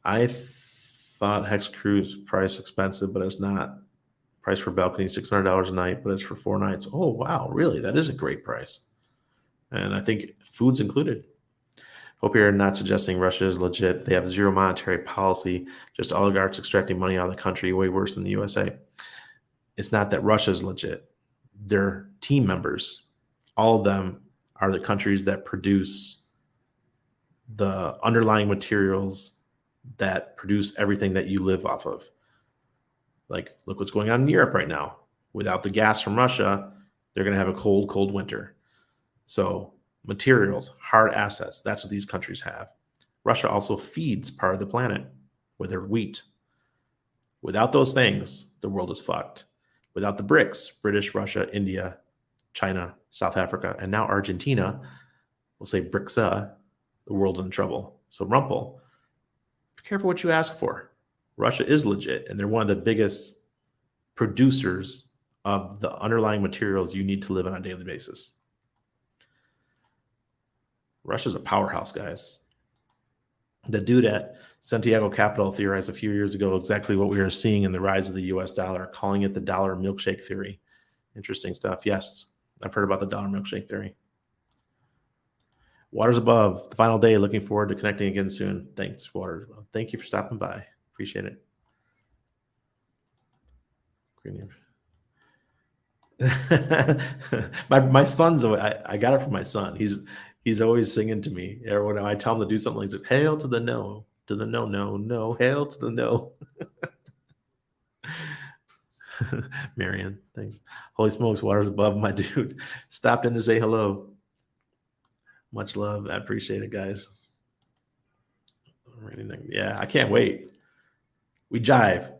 [SPEAKER 1] I thought Hex Cruise price expensive, but it's not. Price for balcony $600 a night, but it's for 4 nights. Oh wow, really? That is a great price. And I think food's included. Hope you're not suggesting Russia is legit. They have zero monetary policy, just oligarchs extracting money out of the country, way worse than the USA. It's not that Russia is legit. Their team members, all of them are the countries that produce the underlying materials that produce everything that you live off of. Like, look what's going on in Europe right now. Without the gas from Russia, they're going to have a cold, cold winter. So materials, hard assets, that's what these countries have. Russia also feeds part of the planet with their wheat. Without those things, the world is fucked. Without the BRICS, British, Russia, India, China, South Africa, and now Argentina, we'll say BRICSA, the world's in trouble. So Rumpel, be careful what you ask for. Russia is legit, and they're one of the biggest producers of the underlying materials you need to live on a daily basis. Russia's a powerhouse, guys. The dude at Santiago Capital theorized a few years ago exactly what we are seeing in the rise of the US dollar, calling it the dollar milkshake theory. Interesting stuff. Yes, I've heard about the dollar milkshake theory. Waters Above, the final day. Looking forward to connecting again soon. Thanks, Waters Above. Thank you for stopping by. Appreciate it. my son's, I got it from my son. He's always singing to me. Or when I tell him to do something, he's like, hail to the no, no, hail to the no. Marion, thanks. Holy smokes, Waters Above, my dude. Stopped in to say hello. Much love. I appreciate it, guys. Yeah, I can't wait. We jive.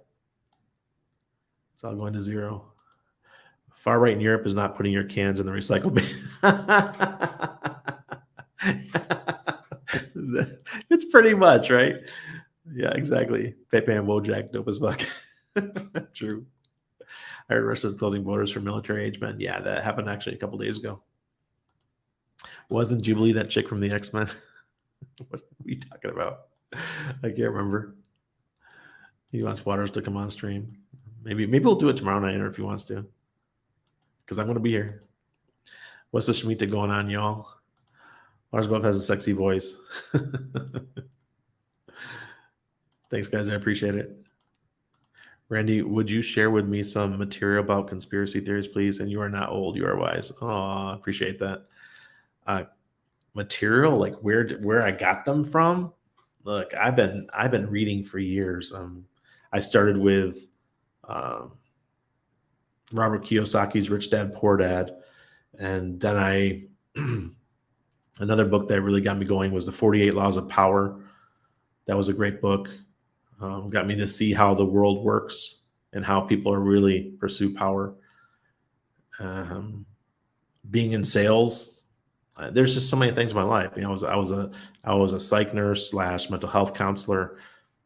[SPEAKER 1] It's all going to zero. Far right in Europe is not putting your cans in the recycle bin. It's pretty much, right? Yeah, exactly. Pepe and Wojak, dope as fuck. True. I heard Russia's closing borders for military age men. Yeah, that happened actually a couple days ago. Wasn't Jubilee that chick from the X-Men? What are we talking about? I can't remember. He wants Waters to come on stream. Maybe we'll do it tomorrow night, or if he wants to, because I'm going to be here. What's the Shemitah going on, y'all? Waters Above has a sexy voice. Thanks, guys. I appreciate it. Randy, would you share with me some material about conspiracy theories, please? And you are not old, you are wise. Oh, I appreciate that. Material, like where I got them from. Look, I've been reading for years. I started with Robert Kiyosaki's Rich Dad Poor Dad, and then another book that really got me going was the 48 Laws of Power. That was a great book. Got me to see how the world works and how people really pursue power. Being in sales, there's just so many things in my life. You know, I was a psych nurse / mental health counselor,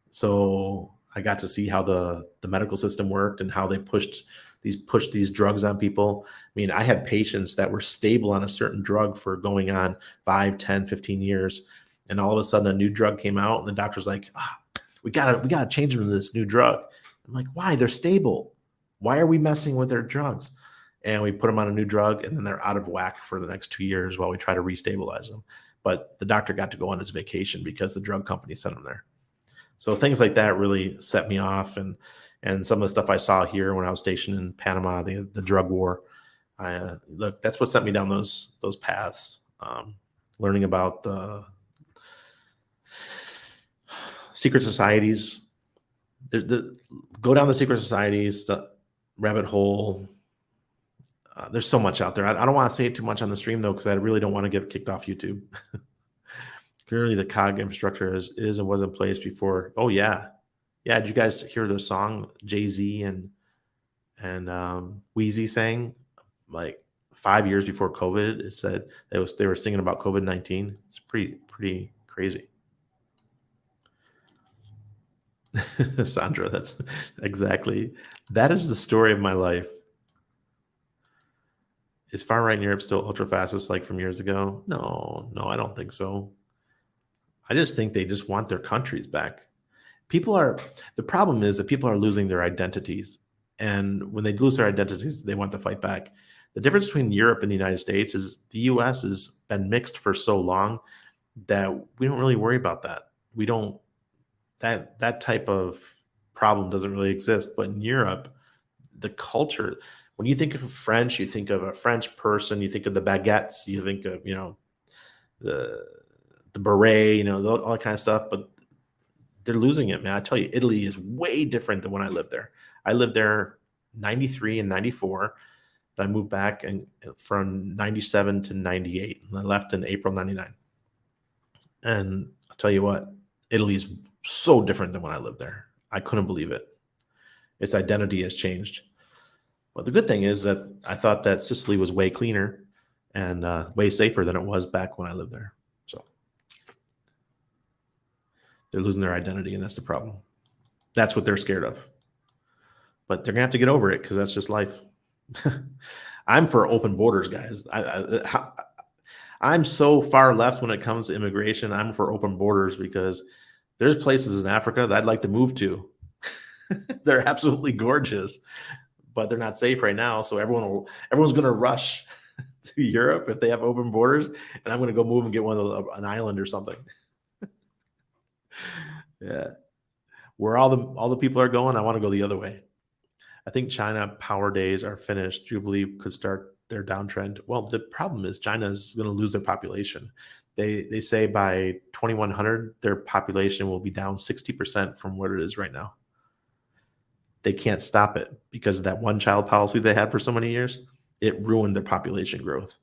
[SPEAKER 1] so I got to see how the medical system worked and how they pushed these drugs on people. I mean, I had patients that were stable on a certain drug for going on 5, 10, 15 years, and all of a sudden a new drug came out, and the doctor's like, we gotta change them to this new drug. I'm like, why? They're stable. Why are we messing with their drugs? And we put them on a new drug, and then they're out of whack for the next 2 years while we try to restabilize them. But the doctor got to go on his vacation because the drug company sent him there. So things like that really set me off, and some of the stuff I saw here when I was stationed in Panama, the drug war. Look, that's what sent me down those paths. Learning about the secret societies. Go down the secret societies, the rabbit hole. There's so much out there. I don't want to say too much on the stream, though, because I really don't want to get kicked off YouTube. Clearly, the COG infrastructure is and was in place before. Oh, yeah. Yeah, did you guys hear the song Jay-Z and Wheezy sang like 5 years before COVID? It said they were singing about COVID-19. It's pretty crazy. Sandra, that's exactly, that is the story of my life. Is far right in Europe still ultra fascist like from years ago? No, I don't think so. I just think they just want their countries back. The problem is that people are losing their identities. And when they lose their identities, they want to fight back. The difference between Europe and the United States is the US has been mixed for so long that we don't really worry about that. We don't, that type of problem doesn't really exist. But in Europe, the culture, when you think of French, you think of a French person, you think of the baguettes, you think of, the beret, all that kind of stuff. But they're losing it, man. I tell you, Italy is way different than when I lived there. I lived there 93 and 94. But I moved back and from 97 to 98. And I left in April 99. And I'll tell you what, Italy is so different than when I lived there. I couldn't believe it. Its identity has changed. But the good thing is that I thought that Sicily was way cleaner and way safer than it was back when I lived there. So they're losing their identity, and that's the problem. That's what they're scared of. But they're going to have to get over it because that's just life. I'm for open borders, guys. I'm so far left when it comes to immigration. I'm for open borders because there's places in Africa that I'd like to move to. They're absolutely gorgeous, but they're not safe right now. So everyone's going to rush to Europe if they have open borders, and I'm going to go move and get an island or something. Yeah, where all the people are going, I want to go the other way. I think China power days are finished. Jubilee could start their downtrend. Well, the problem is China is going to lose their population. They say by 2100, their population will be down 60% from what it is right now. They can't stop it because of that one-child policy they had for so many years. It ruined their population growth.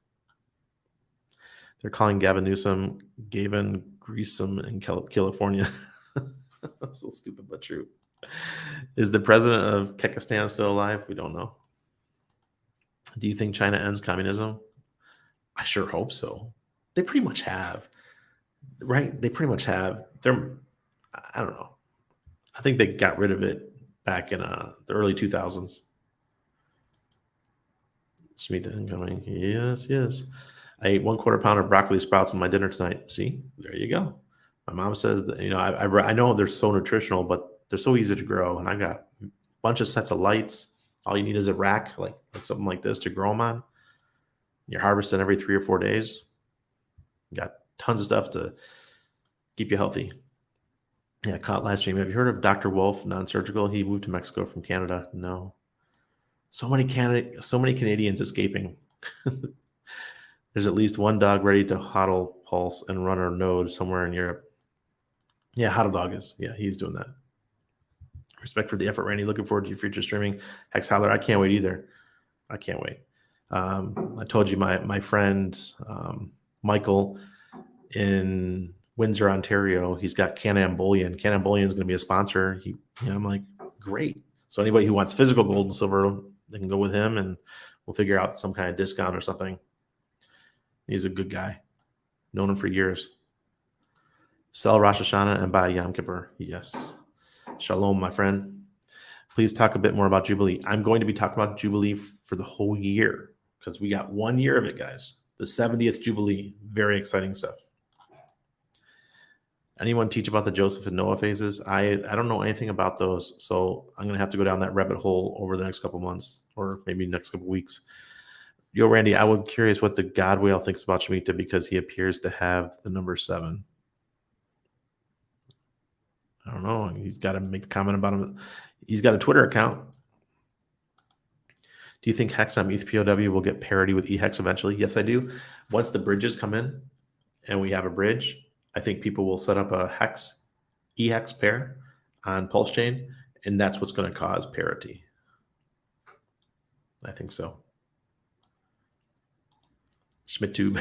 [SPEAKER 1] They're calling Gavin Newsom Gavin Newsom in California. So stupid, but true. Is the president of Kyrgyzstan still alive? We don't know. Do you think China ends communism? I sure hope so. They pretty much have, right? They pretty much have. I don't know. I think they got rid of it back in the early 2000s. Shmita incoming. Yes. I ate 1/4 pound of broccoli sprouts in my dinner tonight. See, there you go. My mom says that, I know they're so nutritional, but they're so easy to grow. And I got a bunch of sets of lights. All you need is a rack, like something like this to grow them on. You're harvesting every 3 or 4 days. You got tons of stuff to keep you healthy. Yeah, caught live stream. Have you heard of Dr. Wolf, non-surgical? He moved to Mexico from Canada. No. So many Canadians escaping. There's at least one dog ready to hodl, pulse, and run our node somewhere in Europe. Yeah, Hodl Dog is. Yeah, he's doing that. Respect for the effort, Randy. Looking forward to your future streaming. Hex Holler, I can't wait either. I can't wait. I told you my friend Michael in Windsor, Ontario, he's got Can-Am Bullion. Can-Am Bullion is going to be a sponsor. I'm like, great. So anybody who wants physical gold and silver, they can go with him, and we'll figure out some kind of discount or something. He's a good guy. Known him for years. Sell Rosh Hashanah and buy Yom Kippur. Yes. Shalom, my friend. Please talk a bit more about Jubilee. I'm going to be talking about Jubilee for the whole year because we got 1 year of it, guys. The 70th Jubilee. Very exciting stuff. Anyone teach about the Joseph and Noah phases? I don't know anything about those, so I'm going to have to go down that rabbit hole over the next couple months or maybe next couple weeks. Yo, Randy, I was curious what the God Whale thinks about Shemitah because he appears to have the number 7. I don't know. He's got to make a comment about him. He's got a Twitter account. Do you think Hex on ETH POW will get parity with eHex eventually? Yes, I do. Once the bridges come in and we have a bridge, I think people will set up a Hex eHex pair on Pulse Chain, and that's what's going to cause parity. I think so. SchmidTube.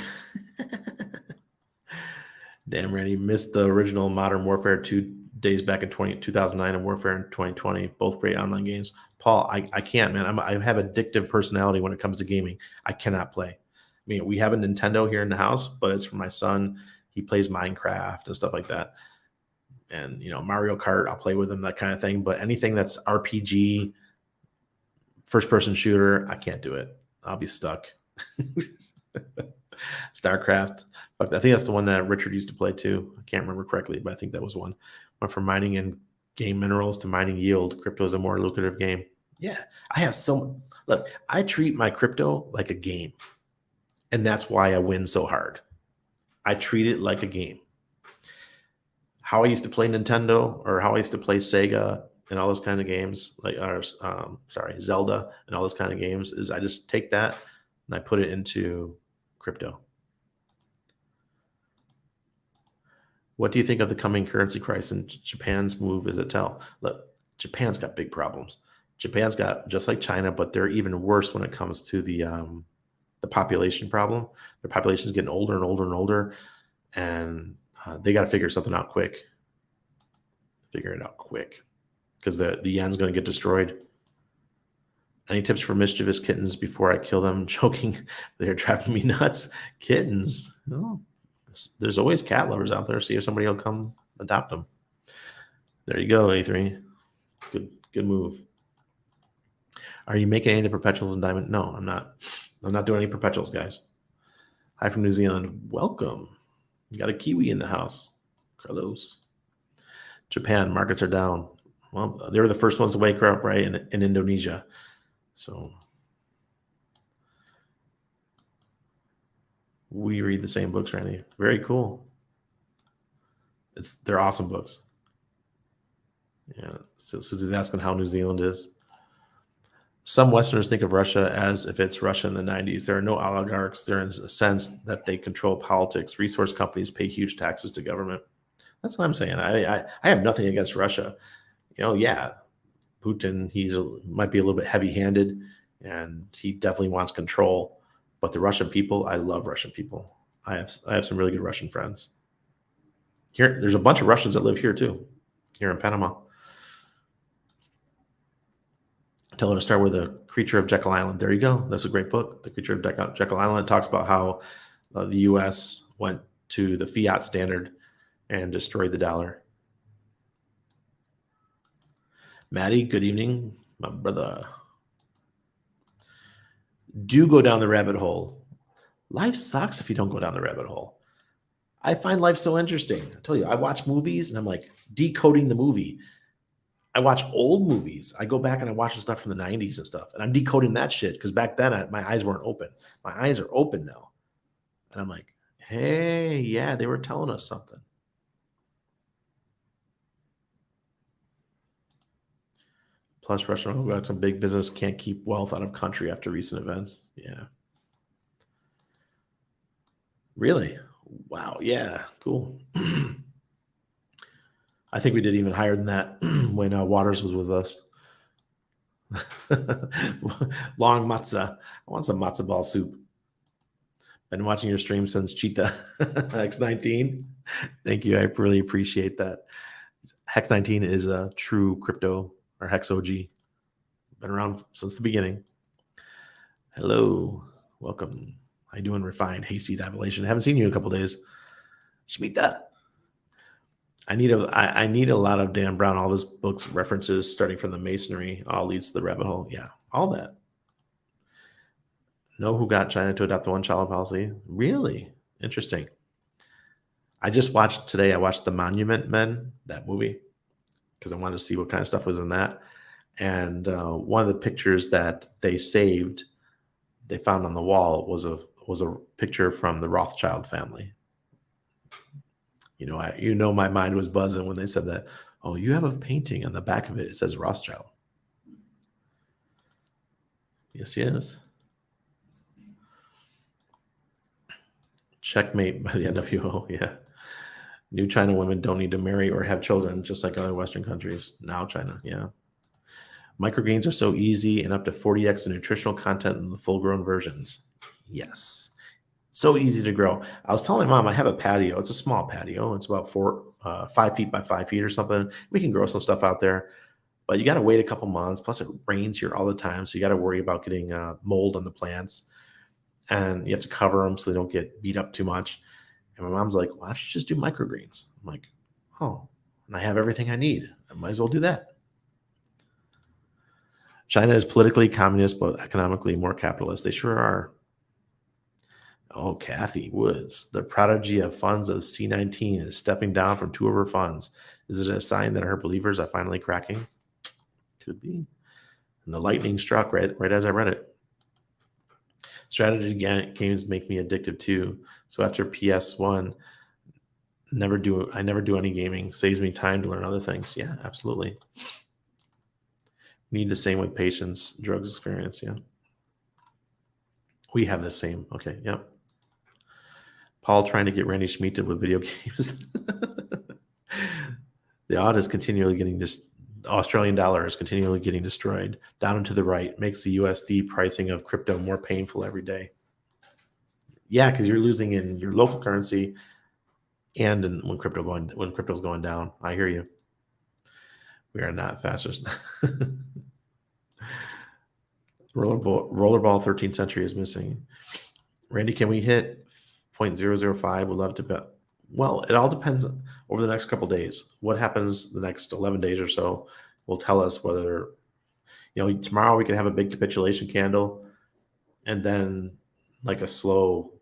[SPEAKER 1] Damn, Randy, missed the original Modern Warfare 2 days back in 2009 and Warfare in 2020. Both great online games. Paul, I can't, man. I have addictive personality when it comes to gaming. I cannot play. I mean, we have a Nintendo here in the house, but it's for my son. He plays Minecraft and stuff like that. And, Mario Kart, I'll play with them, that kind of thing. But anything that's RPG, first person shooter, I can't do it. I'll be stuck. StarCraft. I think that's the one that Richard used to play too. I can't remember correctly, but I think that was one. Went from mining and game minerals to mining yield. Crypto is a more lucrative game. Yeah, look, I treat my crypto like a game. And that's why I win so hard. I treat it like a game. How I used to play Nintendo, or how I used to play Sega and all those kind of games, Zelda and all those kind of games, is I just take that and I put it into crypto. What do you think of the coming currency crisis and Japan's move as a tell? Look, Japan's got big problems. Japan's got, just like China, but they're even worse when it comes to the population problem. Their population is getting older and older and older, and they got to figure something out quick. Figure it out quick, because the yen's going to get destroyed. Any tips for mischievous kittens before I kill them? Joking, they're driving me nuts. Kittens. Oh, there's always cat lovers out there. See if somebody will come adopt them. There you go, A3. Good move. Are you making any of the perpetuals and diamond? No, I'm not. I'm not doing any perpetuals, guys. Hi from New Zealand. Welcome. You got a Kiwi in the house. Carlos. Japan, markets are down. Well, they were the first ones to wake up, right, in Indonesia. So we read the same books, Randy. Very cool. They're awesome books. Yeah. So Susie's asking how New Zealand is. Some Westerners think of Russia as if it's Russia in the 90s. There are no oligarchs. There is a sense that they control politics. Resource companies pay huge taxes to government. That's what I'm saying. I have nothing against Russia. Yeah, Putin, might be a little bit heavy-handed, and he definitely wants control. But the Russian people, I love Russian people. I have some really good Russian friends. Here, there's a bunch of Russians that live here too, here in Panama. Tell her to start with The Creature of Jekyll Island. There you go. That's a great book. The Creature of Jekyll Island. It talks about how the U.S. went to the fiat standard and destroyed the dollar. Maddie, good evening, my brother. Do go down the rabbit hole. Life sucks if you don't go down the rabbit hole. I find life so interesting. I tell you, I watch movies and I'm like decoding the movie. I watch old movies. I go back and I watch the stuff from the 90s and stuff. And I'm decoding that shit because back then my eyes weren't open. My eyes are open now. And I'm like, hey, yeah, they were telling us something. Plus, Russian oligarchs and big business can't keep wealth out of country after recent events. Yeah. Really? Wow. Yeah. Cool. I think we did even higher than that when Waters was with us. Long matzah. I want some matzah ball soup. Been watching your stream since Cheetah X19. Thank you. I really appreciate that. Hex19 is a true crypto or Hex OG. Been around since the beginning. Hello. Welcome. How you doing, Refined Hayseed Avalation? Haven't seen you in a couple days. Shmita. I need a lot of Dan Brown, all his books, references, starting from the Masonry, all leads to the rabbit hole. Yeah, all that. Know who got China to adopt the one-child policy? Really? Interesting. I watched The Monument Men, that movie, because I wanted to see what kind of stuff was in that. And one of the pictures that they found on the wall was a picture from the Rothschild family. My mind was buzzing when they said that. Oh, you have a painting on the back of it. It says Rothschild. Yes. Checkmate by the NWO. Yeah. New China women don't need to marry or have children, just like other Western countries. Now China. Yeah. Microgreens are so easy and up to 40x the nutritional content in the full-grown versions. Yes. So easy to grow. I was telling Mom I have a patio. It's a small patio. It's about 5 feet by 5 feet or something. We can grow some stuff out there, but you got to wait a couple months. Plus, it rains here all the time, so you got to worry about getting mold on the plants, and you have to cover them so they don't get beat up too much. And my mom's like, "Why don't you just do microgreens?" I'm like, "Oh, and I have everything I need. I might as well do that. China is politically communist, but economically more capitalist. They sure are. Oh, Kathy Woods, the prodigy of funds of C19 is stepping down from 2 of her funds. Is it a sign that her believers are finally cracking? Could be. And the lightning struck right as I read it. Strategy games make me addictive too. So after PS1, I never do any gaming. Saves me time to learn other things. Yeah, absolutely. Need the same with patience, drugs experience. Yeah. We have the same. Okay. Yep. Paul trying to get Randy Shmita with video games. The odd is continually getting the Australian dollar is continually getting destroyed. Down and to the right makes the USD pricing of crypto more painful every day. Yeah, because you're losing in your local currency and when crypto's going down. I hear you. We are not faster. Rollerball 13th century is missing. Randy, can we hit 0.005? Would love to bet. Well, it all depends over the next couple days. What happens the next 11 days or so will tell us whether, tomorrow we could have a big capitulation candle and then like a slow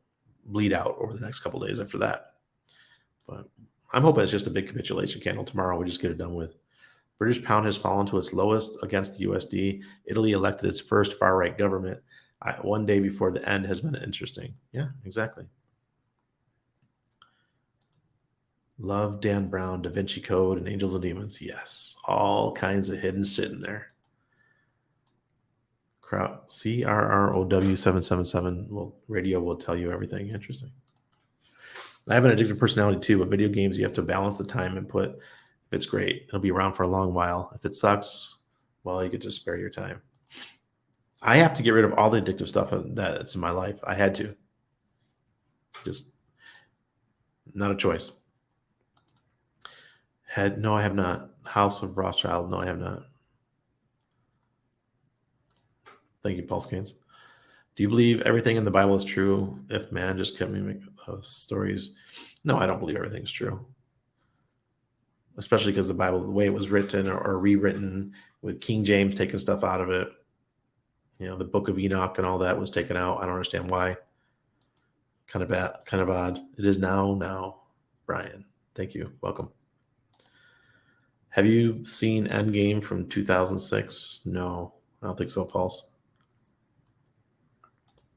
[SPEAKER 1] bleed out over the next couple days after that. But I'm hoping it's just a big capitulation candle tomorrow. We just get it done with. British pound has fallen to its lowest against the USD. Italy elected its first far-right government. One day before the end has been interesting. Yeah, exactly. Love Dan Brown, Da Vinci Code, and Angels and Demons. Yes, all kinds of hidden shit in there. CRROW777 radio will tell you everything. Interesting. I have an addictive personality too, but video games, you have to balance the time input. If it's great, it'll be around for a long while. If it sucks, well, you could just spare your time. I have to get rid of all the addictive stuff that's in my life. I had to. Just not a choice. No, I have not. House of Rothschild. No, I have not. Thank you, Paul Skanes. Do you believe everything in the Bible is true if man just kept mimicking stories? No, I don't believe everything's true. Especially because the Bible, the way it was written or rewritten with King James taking stuff out of it, the Book of Enoch and all that was taken out. I don't understand why. Kind of odd. It is now. Brian, thank you. Welcome. Have you seen Endgame from 2006? No, I don't think so, Pulse.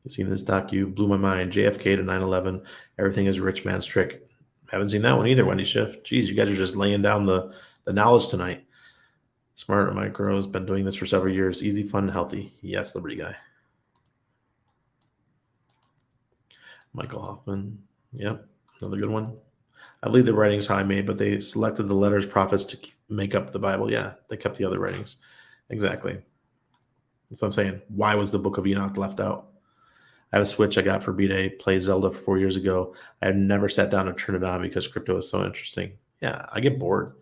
[SPEAKER 1] You seen this doc? You blew my mind. JFK to 9/11. Everything is a rich man's trick. Haven't seen that one either, Wendy Schiff. Geez, you guys are just laying down the knowledge tonight. Smart Micro has been doing this for several years. Easy, fun, and healthy. Yes, Liberty Guy. Michael Hoffman. Yep, another good one. I believe the writings high made, but they selected the letters, prophets to make up the Bible. Yeah, they kept the other writings. Exactly. That's what I'm saying. Why was the Book of Enoch left out? I have a Switch I got for B-Day, played Zelda 4 years ago. I have never sat down to turn it on because crypto is so interesting. Yeah, I get bored.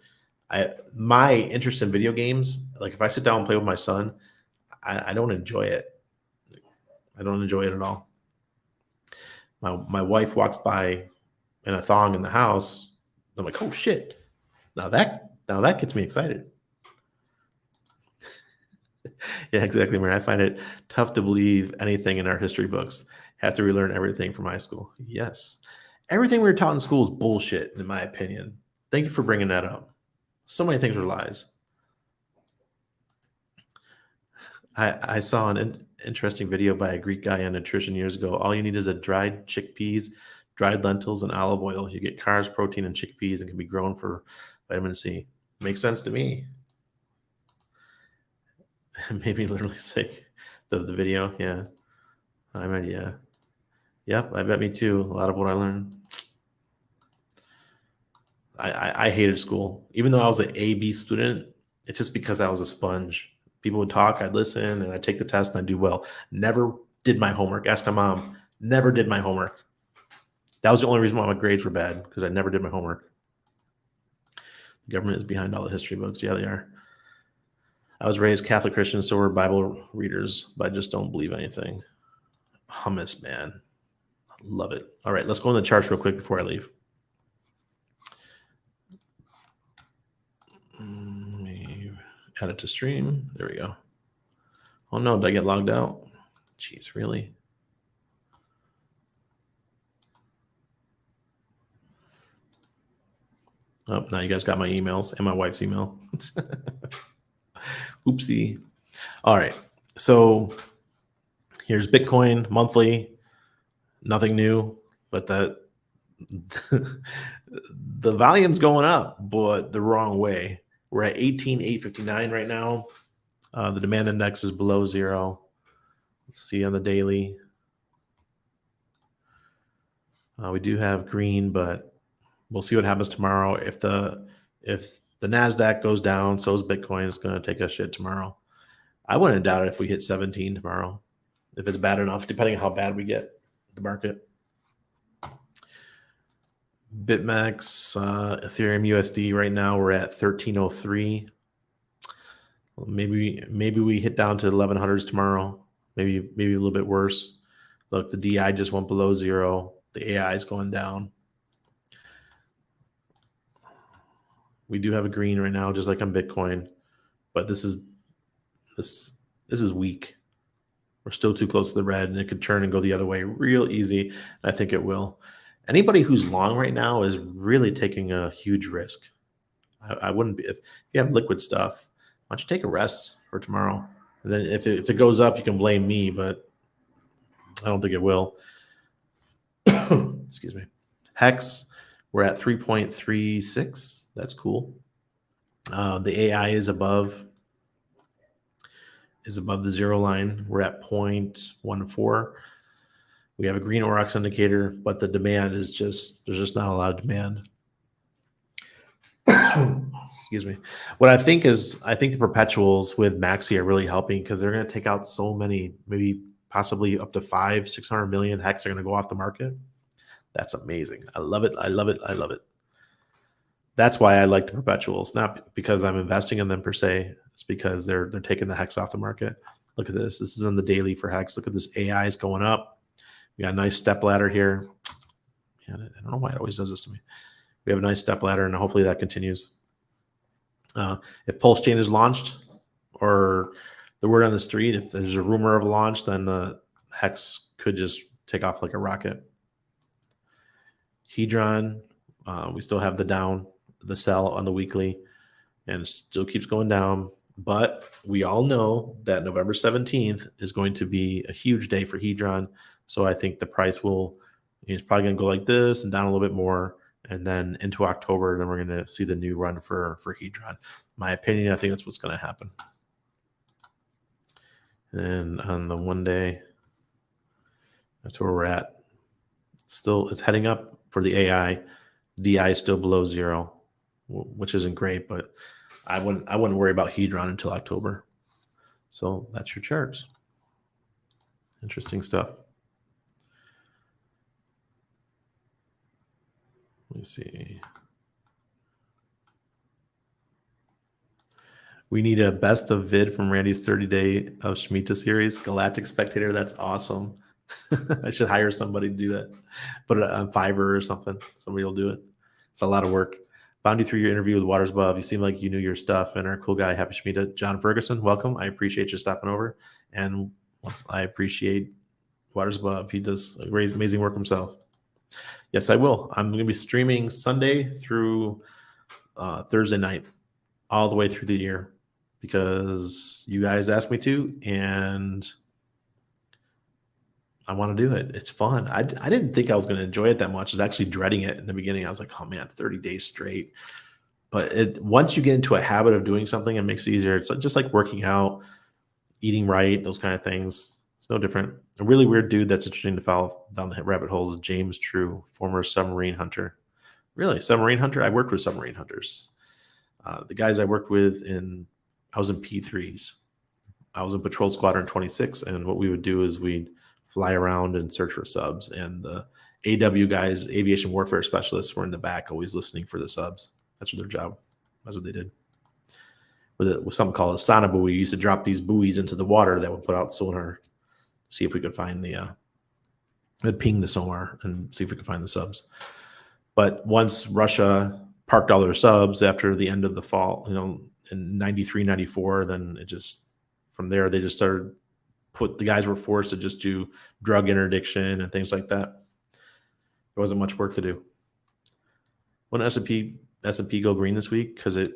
[SPEAKER 1] My interest in video games, like if I sit down and play with my son, I don't enjoy it. I don't enjoy it at all. My wife walks by in a thong in the house. I'm like, oh shit. Now that gets me excited. Yeah, exactly, Mary. I find it tough to believe anything in our history books. Have to relearn everything from high school. Yes. Everything we were taught in school is bullshit, in my opinion. Thank you for bringing that up. So many things are lies. I saw an interesting video by a Greek guy on nutrition years ago. All you need is a dried chickpeas, dried lentils, and olive oil. You get carbs, protein, and chickpeas and can be grown for vitamin C. Makes sense to me. Made me literally sick. The video, yeah. I mean, yeah. Yep, I bet me too. A lot of what I learned. I hated school. Even though I was an A-B student, it's just because I was a sponge. People would talk, I'd listen, and I'd take the test and I'd do well. Never did my homework. Ask my mom. Never did my homework. That was the only reason why my grades were bad, because I never did my homework. The government is behind all the history books. Yeah, they are. I was raised Catholic Christian, so we're Bible readers, but I just don't believe anything. Hummus, man. I love it. All right, let's go on the charts real quick before I leave. Add it to stream. There we go. Oh no, did I get logged out? Jeez, really? Oh, now you guys got my emails and my wife's email. Oopsie. All right. So here's Bitcoin monthly. Nothing new, but the volume's going up, but the wrong way. We're at 18,859 right now. The demand index is below zero. Let's see on the daily. We do have green, but we'll see what happens tomorrow. If the NASDAQ goes down, so is Bitcoin. It's going to take a shit tomorrow. I wouldn't doubt it if we hit 17 tomorrow, if it's bad enough, depending on how bad we get the market. BitMEX, Ethereum USD right now we're at 1303. Maybe we hit down to 1100s tomorrow. Maybe a little bit worse. Look, the DI just went below zero. The AI is going down. We do have a green right now, just like on Bitcoin, but this is weak. We're still too close to the red, and it could turn and go the other way real easy. I think it will. Anybody who's long right now is really taking a huge risk. I wouldn't be. If you have liquid stuff, why don't you take a rest for tomorrow? And then if it goes up, you can blame me, but I don't think it will. Excuse me. Hex, we're at 3.36. That's cool. The AI is above the zero line. We're at 0.14. We have a green Aurochs indicator, but the demand is there's just not a lot of demand. Excuse me. What I think the perpetuals with Maxi are really helping because they're going to take out so many, maybe possibly up to 500-600 million hex are going to go off the market. That's amazing. I love it. I love it. I love it. That's why I like the perpetuals, not because I'm investing in them per se. It's because they're taking the hex off the market. Look at this. This is on the daily for hex. Look at this. AI is going up. We got a nice step ladder here. Man, I don't know why it always does this to me. We have a nice step ladder, and hopefully that continues. If Pulse Chain is launched, or the word on the street, if there's a rumor of a launch, then the hex could just take off like a rocket. Hedron, we still have the sell on the weekly, and it still keeps going down. But we all know that November 17th is going to be a huge day for Hedron. So I think the price it's probably going to go like this and down a little bit more. And then into October, then we're going to see the new run for Hedron. My opinion, I think that's what's going to happen. And on the 1 day, that's where we're at. Still, it's heading up for the AI. DI is still below zero, which isn't great, but I wouldn't worry about Hedron until October. So that's your charts. Interesting stuff. Let me see. We need a best of vid from Randy's 30-day of Shmita series. Galactic Spectator, that's awesome. I should hire somebody to do that. Put it on Fiverr or something. Somebody will do it. It's a lot of work. Found you through your interview with Waters Above. You seem like you knew your stuff, and our cool guy, Happy Shmita. John Ferguson, welcome. I appreciate you stopping over. And I appreciate Waters Above. He does amazing work himself. Yes, I will. I'm going to be streaming Sunday through Thursday night, all the way through the year, because you guys asked me to, and I want to do it. It's fun. I didn't think I was going to enjoy it that much. I was actually dreading it in the beginning. I was like, oh man, 30 days straight. But once you get into a habit of doing something, it makes it easier. It's just like working out, eating right, those kind of things. It's no different. A really weird dude that's interesting to follow down the rabbit holes is James True, former submarine hunter. Really, submarine hunter? I worked with submarine hunters. The guys I worked with I was in P3s. I was in Patrol Squadron 26, and what we would do is we'd fly around and search for subs. And the AW guys, aviation warfare specialists, were in the back always listening for the subs. That's what their job. That's what they did. With something called a sonobuoy, we used to drop these buoys into the water that would put out sonar, see if we could find would ping the sonar and see if we could find the subs. But once Russia parked all their subs after the end of the fall, in 93, 94. Then it just, from there, they just started the guys were forced to just do drug interdiction and things like that. There wasn't much work to do. When S&P go green this week because it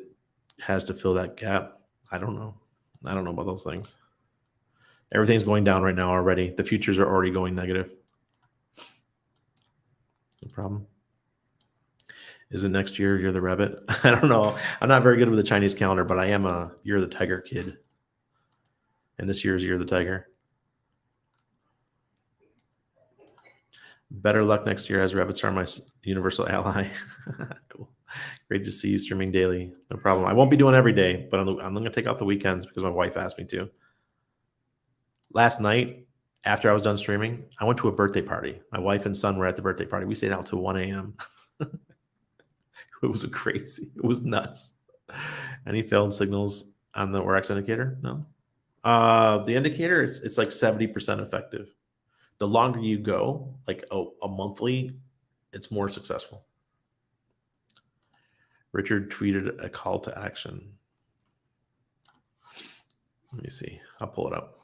[SPEAKER 1] has to fill that gap? I don't know. I don't know about those things. Everything's going down right now already. The futures are already going negative. No problem. Is it next year? You're the rabbit. I don't know. I'm not very good with the Chinese calendar, but I am a You're the Tiger kid. And this year's You're the Tiger. Better luck next year as rabbits are my universal ally. Cool. Great to see you streaming daily. No problem. I won't be doing every day, but I'm going to take out the weekends because my wife asked me to. Last night, after I was done streaming, I went to a birthday party. My wife and son were at the birthday party. We stayed out till 1 a.m. It was crazy. It was nuts. Any failed signals on the ORX indicator? No. The indicator, it's like 70% effective. The longer you go, like a monthly, it's more successful. Richard tweeted a call to action. Let me see. I'll pull it up.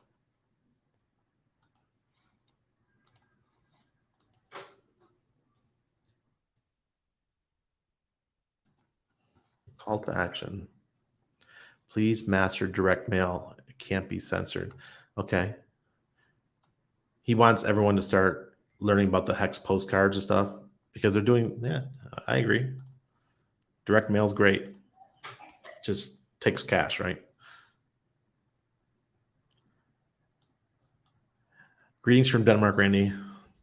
[SPEAKER 1] Call to action. Please master direct mail. It can't be censored. Okay. He wants everyone to start learning about the hex postcards and stuff because they're doing, yeah, I agree. Direct mail's great. Just takes cash, right? Greetings from Denmark, Randy.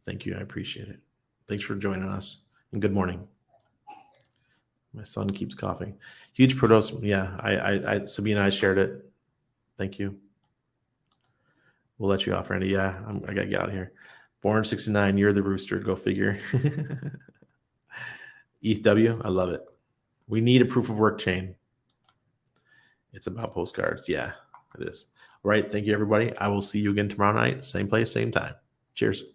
[SPEAKER 1] Thank you. I appreciate it. Thanks for joining us. And good morning. My son keeps coughing. Huge produce. Yeah, I Sabina, I shared it. Thank you. We'll let you off, Randy. Yeah, I got to get out of here. Born 69, you're the rooster. Go figure. ETH, I love it. We need a proof of work chain. It's about postcards. Yeah, it is. All right. Thank you, everybody. I will see you again tomorrow night. Same place, same time. Cheers.